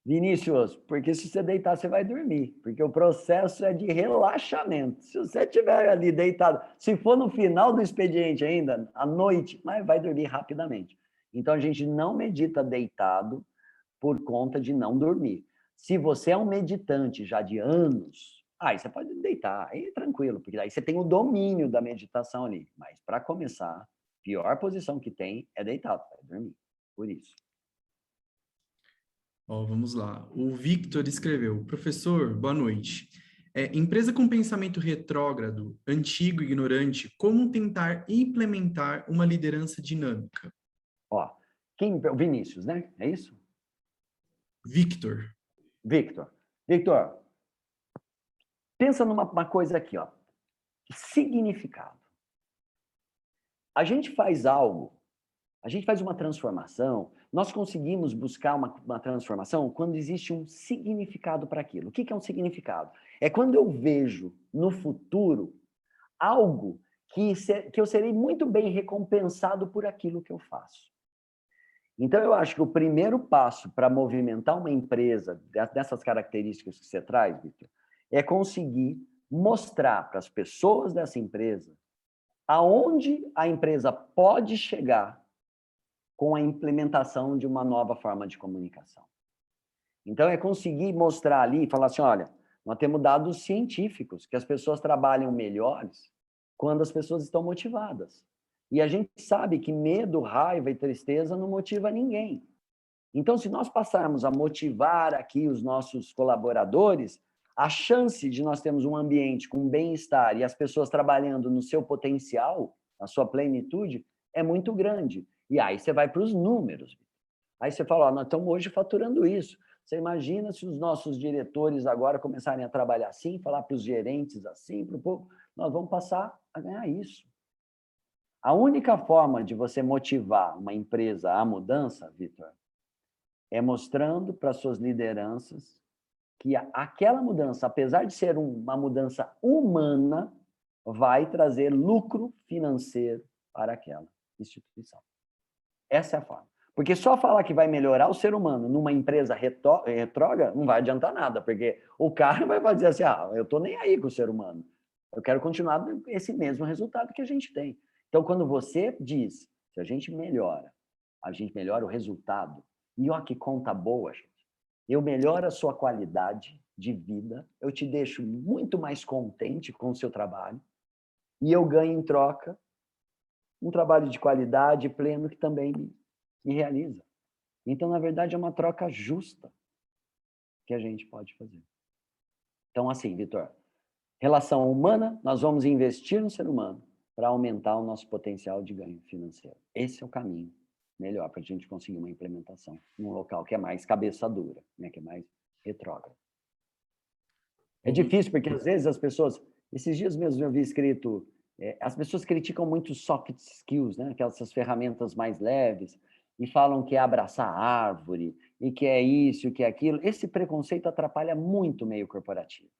Vinícius, porque se você deitar, você vai dormir, porque o processo é de relaxamento. Se você estiver ali deitado, se for no final do expediente ainda, à noite, mas vai dormir rapidamente. Então, a gente não medita deitado por conta de não dormir. Se você é um meditante já de anos, aí você pode deitar, aí é tranquilo, porque aí você tem o domínio da meditação ali. Mas, para começar, a pior posição que tem é deitado, vai dormir, por isso. Vamos lá. O Victor escreveu: professor, boa noite. Empresa com pensamento retrógrado, antigo e ignorante, como tentar implementar uma liderança dinâmica? O Vinícius, né? É isso? Victor. Victor, pensa numa coisa aqui, significado. A gente faz algo, a gente faz uma transformação, nós conseguimos buscar uma transformação quando existe um significado para aquilo. O que é um significado? É quando eu vejo no futuro algo que eu serei muito bem recompensado por aquilo que eu faço. Então, eu acho que o primeiro passo para movimentar uma empresa dessas características que você traz, Victor, é conseguir mostrar para as pessoas dessa empresa aonde a empresa pode chegar com a implementação de uma nova forma de comunicação. Então, é conseguir mostrar ali e falar assim, olha, nós temos dados científicos que as pessoas trabalham melhores quando as pessoas estão motivadas. E a gente sabe que medo, raiva e tristeza não motiva ninguém. Então, se nós passarmos a motivar aqui os nossos colaboradores, a chance de nós termos um ambiente com bem-estar e as pessoas trabalhando no seu potencial, na sua plenitude, é muito grande. E aí você vai para os números. Aí você fala, nós estamos hoje faturando isso. Você imagina se os nossos diretores agora começarem a trabalhar assim, falar para os gerentes assim, para o povo, nós vamos passar a ganhar isso. A única forma de você motivar uma empresa à mudança, Victor, é mostrando para suas lideranças que aquela mudança, apesar de ser uma mudança humana, vai trazer lucro financeiro para aquela instituição. Essa é a forma. Porque só falar que vai melhorar o ser humano numa empresa retrógrada não vai adiantar nada, porque o cara vai dizer assim, eu estou nem aí com o ser humano. Eu quero continuar esse mesmo resultado que a gente tem. Então, quando você diz, se a gente melhora o resultado, e olha que conta boa, gente. Eu melhoro a sua qualidade de vida, eu te deixo muito mais contente com o seu trabalho, e eu ganho em troca um trabalho de qualidade pleno que também me realiza. Então, na verdade, é uma troca justa que a gente pode fazer. Então, assim, Vitor, relação humana, nós vamos investir no ser humano para aumentar o nosso potencial de ganho financeiro. Esse é o caminho melhor para a gente conseguir uma implementação num local que é mais cabeça dura, né, que é mais retrógrado. É difícil, porque às vezes as pessoas... Esses dias mesmo eu vi escrito... as pessoas criticam muito soft skills, né, aquelas ferramentas mais leves, e falam que é abraçar a árvore, e que é isso, que é aquilo. Esse preconceito atrapalha muito o meio corporativo.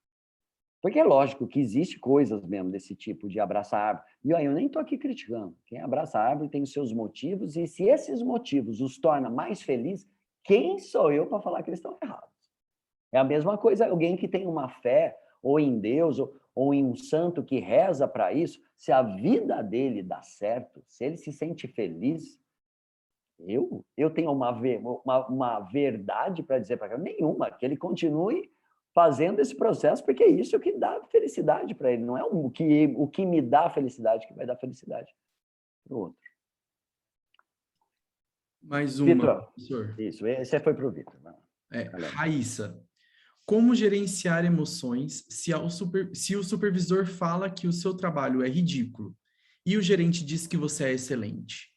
Porque é lógico que existe coisas mesmo desse tipo de abraçar a árvore. E aí, eu nem estou aqui criticando. Quem abraça a árvore tem os seus motivos, e se esses motivos os torna mais felizes, quem sou eu para falar que eles estão errados? É a mesma coisa alguém que tem uma fé, ou em Deus, ou em um santo que reza para isso, se a vida dele dá certo, se ele se sente feliz, eu tenho uma verdade para dizer para ele, nenhuma, que ele continue fazendo esse processo, porque é isso que dá felicidade para ele, não é o que me dá felicidade que vai dar felicidade para o outro. Mais uma, Vitor, professor. Isso, esse foi para o Vitor. Raíssa, como gerenciar emoções se o supervisor fala que o seu trabalho é ridículo e o gerente diz que você é excelente?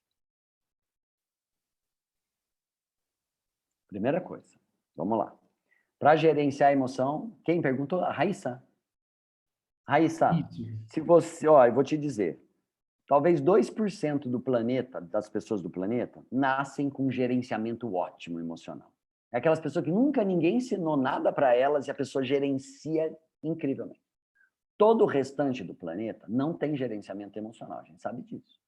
Primeira coisa, vamos lá. Para gerenciar a emoção, quem perguntou? A Raíssa. Raíssa, se você... eu vou te dizer, talvez 2% do planeta, das pessoas do planeta, nascem com um gerenciamento ótimo emocional. É aquelas pessoas que nunca ninguém ensinou nada para elas e a pessoa gerencia incrivelmente. Todo o restante do planeta não tem gerenciamento emocional, a gente sabe disso.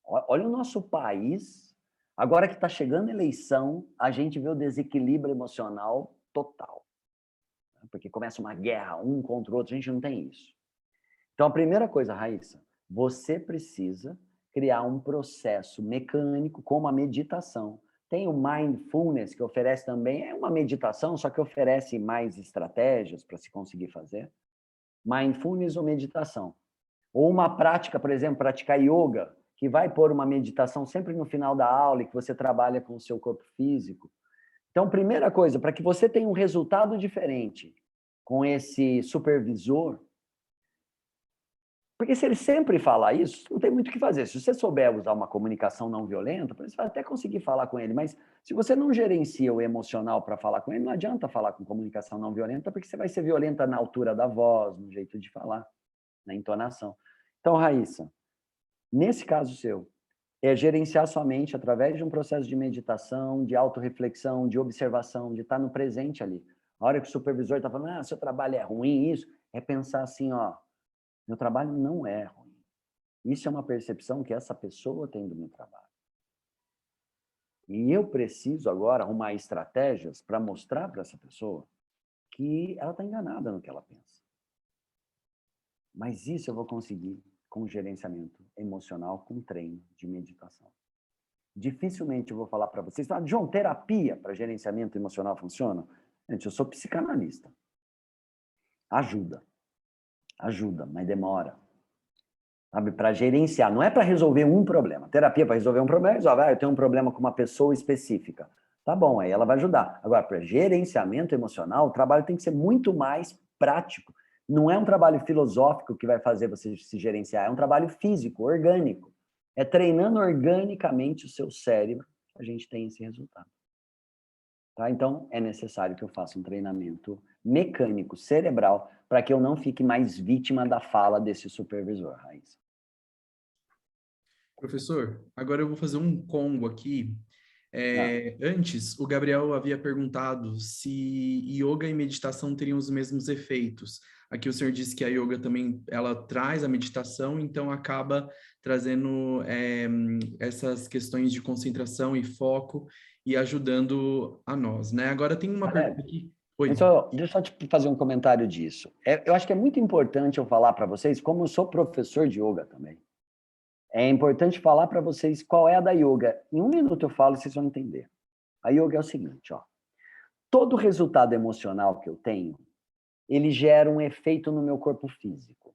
Olha o nosso país, agora que está chegando a eleição, a gente vê o desequilíbrio emocional total. Porque começa uma guerra, um contra o outro, a gente não tem isso. Então, a primeira coisa, Raíssa, você precisa criar um processo mecânico, como a meditação. Tem o Mindfulness, que oferece também, é uma meditação, só que oferece mais estratégias para se conseguir fazer. Mindfulness ou meditação. Ou uma prática, por exemplo, praticar yoga, que vai pôr uma meditação sempre no final da aula e que você trabalha com o seu corpo físico. Então, primeira coisa, para que você tenha um resultado diferente com esse supervisor, porque se ele sempre falar isso, não tem muito o que fazer. Se você souber usar uma comunicação não violenta, você vai até conseguir falar com ele, mas se você não gerencia o emocional para falar com ele, não adianta falar com comunicação não violenta, porque você vai ser violenta na altura da voz, no jeito de falar, na entonação. Então, Raíssa, nesse caso seu, é gerenciar sua mente através de um processo de meditação, de autorreflexão, de observação, de estar no presente ali. A hora que o supervisor está falando, seu trabalho é ruim, isso, é pensar assim, meu trabalho não é ruim. Isso é uma percepção que essa pessoa tem do meu trabalho. E eu preciso agora arrumar estratégias para mostrar para essa pessoa que ela está enganada no que ela pensa. Mas isso eu vou conseguir com gerenciamento emocional, com treino de meditação. Dificilmente eu vou falar para vocês, João, terapia para gerenciamento emocional funciona? Gente, eu sou psicanalista. Ajuda, mas demora. Sabe, para gerenciar, não é para resolver um problema. Terapia para resolver um problema, resolve. Eu tenho um problema com uma pessoa específica. Tá bom, aí ela vai ajudar. Agora, para gerenciamento emocional, o trabalho tem que ser muito mais prático. Não é um trabalho filosófico que vai fazer você se gerenciar, é um trabalho físico, orgânico. É treinando organicamente o seu cérebro que a gente tem esse resultado. Tá? Então, é necessário que eu faça um treinamento mecânico, cerebral, para que eu não fique mais vítima da fala desse supervisor, Raíssa. Professor, agora eu vou fazer um combo aqui. Antes, o Gabriel havia perguntado se yoga e meditação teriam os mesmos efeitos. Aqui o senhor disse que a yoga também, ela traz a meditação, então acaba trazendo essas questões de concentração e foco e ajudando a nós, né? Agora tem uma pergunta aqui. Oi. Deixa eu te fazer um comentário disso. Eu acho que é muito importante eu falar para vocês, como eu sou professor de yoga também, é importante falar para vocês qual é a da yoga. Em 1 minuto eu falo, vocês vão entender. A yoga é o seguinte, ó. Todo resultado emocional que eu tenho, ele gera um efeito no meu corpo físico.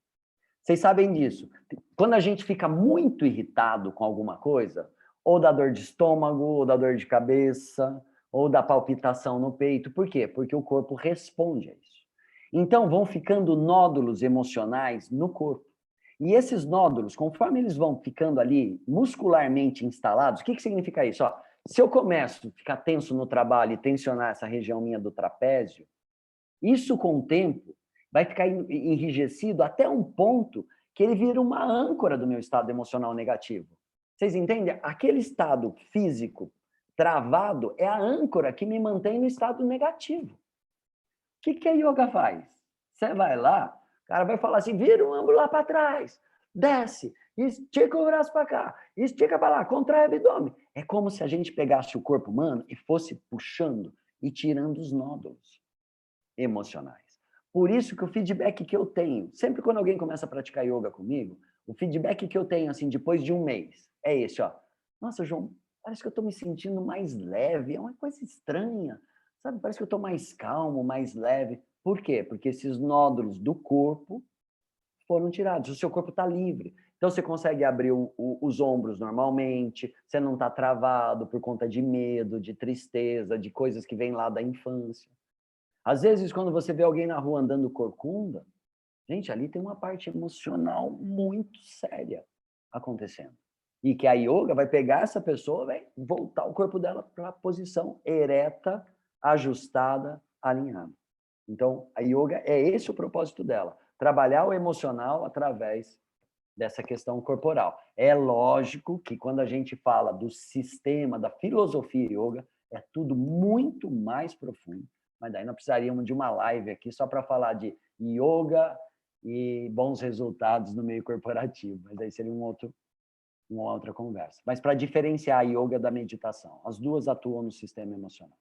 Vocês sabem disso. Quando a gente fica muito irritado com alguma coisa, ou dá dor de estômago, ou dá dor de cabeça, ou dá palpitação no peito. Por quê? Porque o corpo responde a isso. Então, vão ficando nódulos emocionais no corpo. E esses nódulos, conforme eles vão ficando ali muscularmente instalados, o que significa isso? Ó, se eu começo a ficar tenso no trabalho e tensionar essa região minha do trapézio, isso com o tempo vai ficar enrijecido até um ponto que ele vira uma âncora do meu estado emocional negativo. Vocês entendem? Aquele estado físico travado é a âncora que me mantém no estado negativo. O que a yoga faz? Você vai lá, o cara vai falar assim, vira o ombro lá para trás, desce, estica o braço para cá, estica para lá, contrai o abdômen. É como se a gente pegasse o corpo humano e fosse puxando e tirando os nódulos emocionais. Por isso que o feedback que eu tenho, sempre quando alguém começa a praticar yoga comigo, o feedback que eu tenho, assim, depois de 1 mês, é esse, ó. Nossa, João, parece que eu estou me sentindo mais leve, é uma coisa estranha, sabe? Parece que eu estou mais calmo, mais leve. Por quê? Porque esses nódulos do corpo foram tirados, o seu corpo está livre. Então, você consegue abrir os ombros normalmente, você não está travado por conta de medo, de tristeza, de coisas que vêm lá da infância. Às vezes, quando você vê alguém na rua andando corcunda, gente, ali tem uma parte emocional muito séria acontecendo. E que a yoga vai pegar essa pessoa, vai voltar o corpo dela para a posição ereta, ajustada, alinhada. Então, a yoga é esse o propósito dela, trabalhar o emocional através dessa questão corporal. É lógico que quando a gente fala do sistema, da filosofia yoga, é tudo muito mais profundo. Mas daí nós precisaríamos de uma live aqui só para falar de yoga e bons resultados no meio corporativo. Mas aí seria uma outra conversa. Mas para diferenciar a yoga da meditação, as duas atuam no sistema emocional.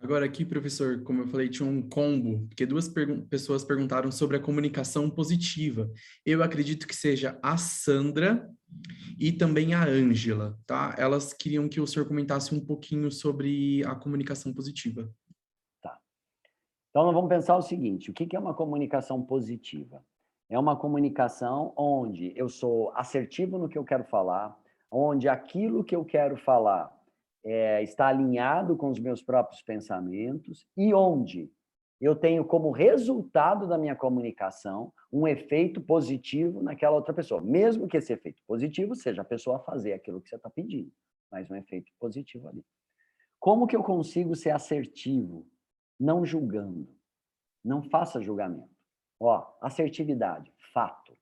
Agora aqui, professor, como eu falei, tinha um combo, porque duas pessoas perguntaram sobre a comunicação positiva. Eu acredito que seja a Sandra e também a Ângela, tá? Elas queriam que o senhor comentasse um pouquinho sobre a comunicação positiva. Tá. Então, nós vamos pensar o seguinte, o que é uma comunicação positiva? É uma comunicação onde eu sou assertivo no que eu quero falar, onde aquilo que eu quero falar está alinhado com os meus próprios pensamentos e onde eu tenho como resultado da minha comunicação um efeito positivo naquela outra pessoa. Mesmo que esse efeito positivo seja a pessoa fazer aquilo que você está pedindo, mas um efeito positivo ali. Como que eu consigo ser assertivo? Não julgando. Não faça julgamento. Ó, assertividade, fato.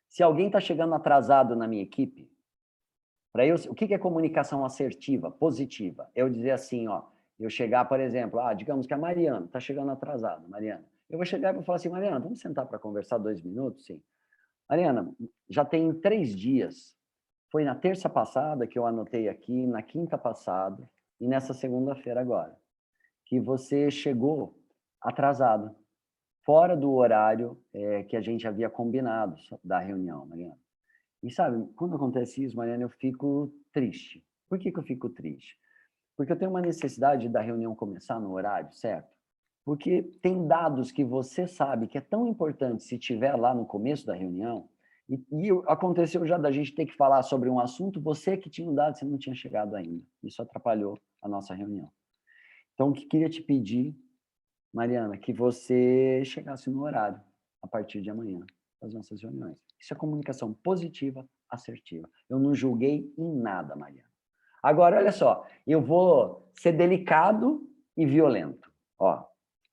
Se alguém está chegando atrasado na minha equipe, para eu, o que é comunicação assertiva, positiva? Eu dizer assim, ó, eu chegar, por exemplo, digamos que a Mariana está chegando atrasada, Mariana. Eu vou chegar e vou falar assim, Mariana, vamos sentar para conversar 2 minutos? Sim. Mariana, já tem 3 dias. Foi na terça passada que eu anotei aqui, na quinta passada e nessa segunda-feira agora, que você chegou atrasada, fora do horário que a gente havia combinado da reunião, Mariana. E sabe, quando acontece isso, Mariana, eu fico triste. Por que eu fico triste? Porque eu tenho uma necessidade da reunião começar no horário, certo? Porque tem dados que você sabe que é tão importante se tiver lá no começo da reunião, e aconteceu já da gente ter que falar sobre um assunto, você que tinha o dado, você não tinha chegado ainda. Isso atrapalhou a nossa reunião. Então, o que queria te pedir, Mariana, que você chegasse no horário a partir de amanhã, das nossas reuniões. Isso é comunicação positiva, assertiva. Eu não julguei em nada, Mariana. Agora, olha só, eu vou ser delicado e violento. Ó,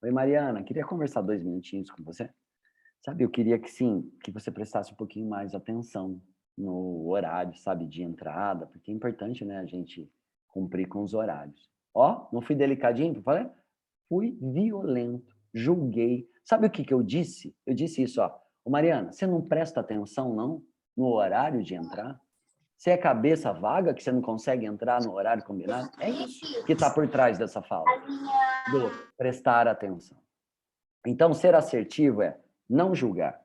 oi, Mariana, queria conversar 2 minutinhos com você. Sabe, eu queria que sim, que você prestasse um pouquinho mais atenção no horário, sabe, de entrada, porque é importante, né, a gente cumprir com os horários. Ó, não fui delicadinho, falei? Fui violento, julguei. Sabe o que eu disse? Eu disse isso, ó. Ô, Mariana, você não presta atenção, não, no horário de entrar? Você é cabeça vaga que você não consegue entrar no horário combinado? É isso que está por trás dessa fala, do prestar atenção. Então, ser assertivo é não julgar.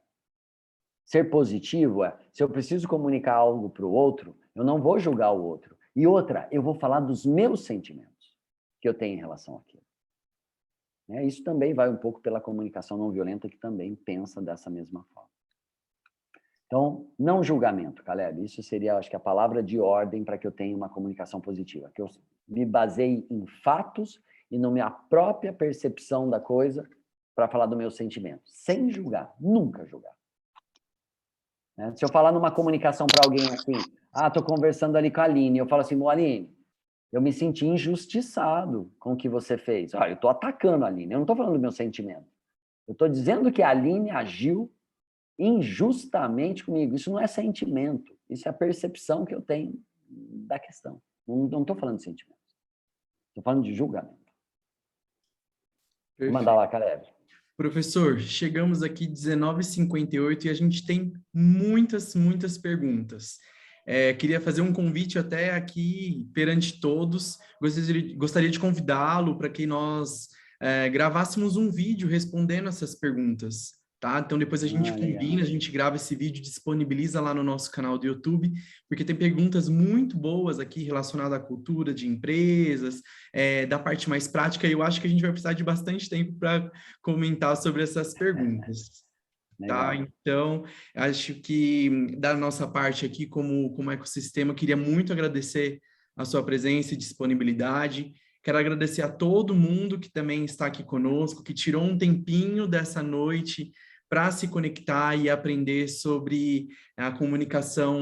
Ser positivo é, se eu preciso comunicar algo para o outro, eu não vou julgar o outro. E outra, eu vou falar dos meus sentimentos que eu tenho em relação àquilo. Isso também vai um pouco pela comunicação não violenta, que também pensa dessa mesma forma. Então, não julgamento, Caleb. Isso seria, acho que, a palavra de ordem para que eu tenha uma comunicação positiva. Que eu me baseie em fatos e na minha própria percepção da coisa para falar do meu sentimento. Sem julgar. Nunca julgar. Se eu falar numa comunicação para alguém assim, estou conversando ali com a Aline, eu falo assim, Aline, eu me senti injustiçado com o que você fez. Eu estou atacando a Aline, eu não estou falando do meu sentimento. Eu estou dizendo que a Aline agiu injustamente comigo. Isso não é sentimento, isso é a percepção que eu tenho da questão. Não estou falando de sentimento. Estou falando de julgamento. Vou mandar lá, Caleb. Professor, chegamos aqui 19h58 e a gente tem muitas perguntas. Queria fazer um convite até aqui perante todos. Gostaria de convidá-lo para que nós gravássemos um vídeo respondendo essas perguntas. Tá? Então, depois a gente combina, a gente grava esse vídeo, disponibiliza lá no nosso canal do YouTube, porque tem perguntas muito boas aqui relacionadas à cultura de empresas, da parte mais prática, e eu acho que a gente vai precisar de bastante tempo para comentar sobre essas perguntas. Tá? Então, acho que da nossa parte aqui, como ecossistema, queria muito agradecer a sua presença e disponibilidade. Quero agradecer a todo mundo que também está aqui conosco, que tirou um tempinho dessa noite para se conectar e aprender sobre a comunicação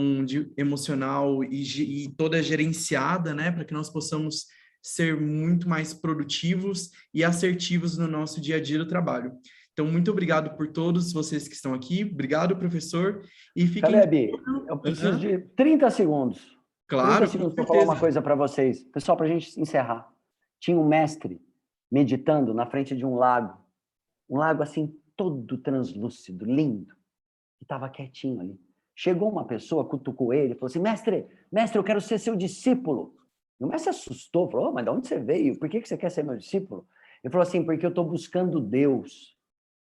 emocional e toda gerenciada, né, para que nós possamos ser muito mais produtivos e assertivos no nosso dia a dia do trabalho. Então, muito obrigado por todos vocês que estão aqui. Obrigado, professor. E fiquem... Caleb, eu preciso de 30 segundos. Claro, 30 segundos para falar uma coisa para vocês. Pessoal, para a gente encerrar. Tinha um mestre meditando na frente de um lago assim, todo translúcido, lindo, que estava quietinho ali. Chegou uma pessoa, cutucou ele e falou assim, mestre, eu quero ser seu discípulo. E o mestre assustou, falou, mas de onde você veio? Por que você quer ser meu discípulo? Ele falou assim, porque eu estou buscando Deus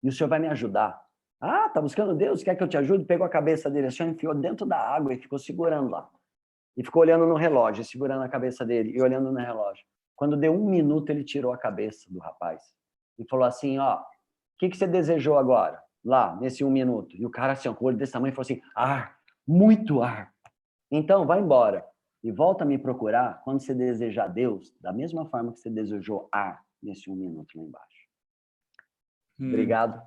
e o senhor vai me ajudar. Ah, tá buscando Deus? Quer que eu te ajude? Pegou a cabeça dele assim, enfiou dentro da água e ficou segurando lá. E ficou olhando no relógio, segurando a cabeça dele e olhando no relógio. Quando deu 1 minuto, ele tirou a cabeça do rapaz e falou assim, o que você desejou agora? Lá, nesse 1 minuto. E o cara, assim, com o olho desse tamanho, falou assim, ar, muito ar. Então, vai embora e volta a me procurar quando você desejar Deus, da mesma forma que você desejou ar nesse 1 minuto lá embaixo. Obrigado.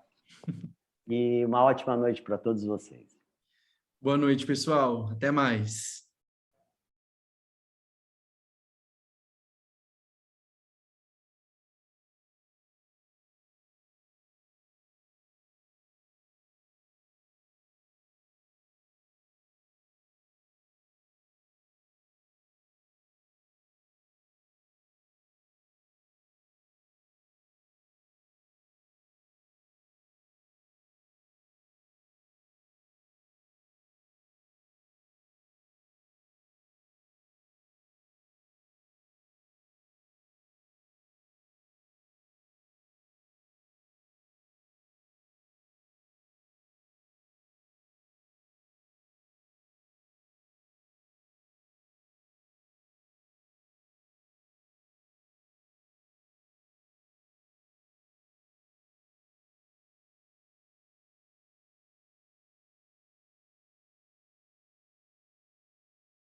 E uma ótima noite para todos vocês. Boa noite, pessoal. Até mais.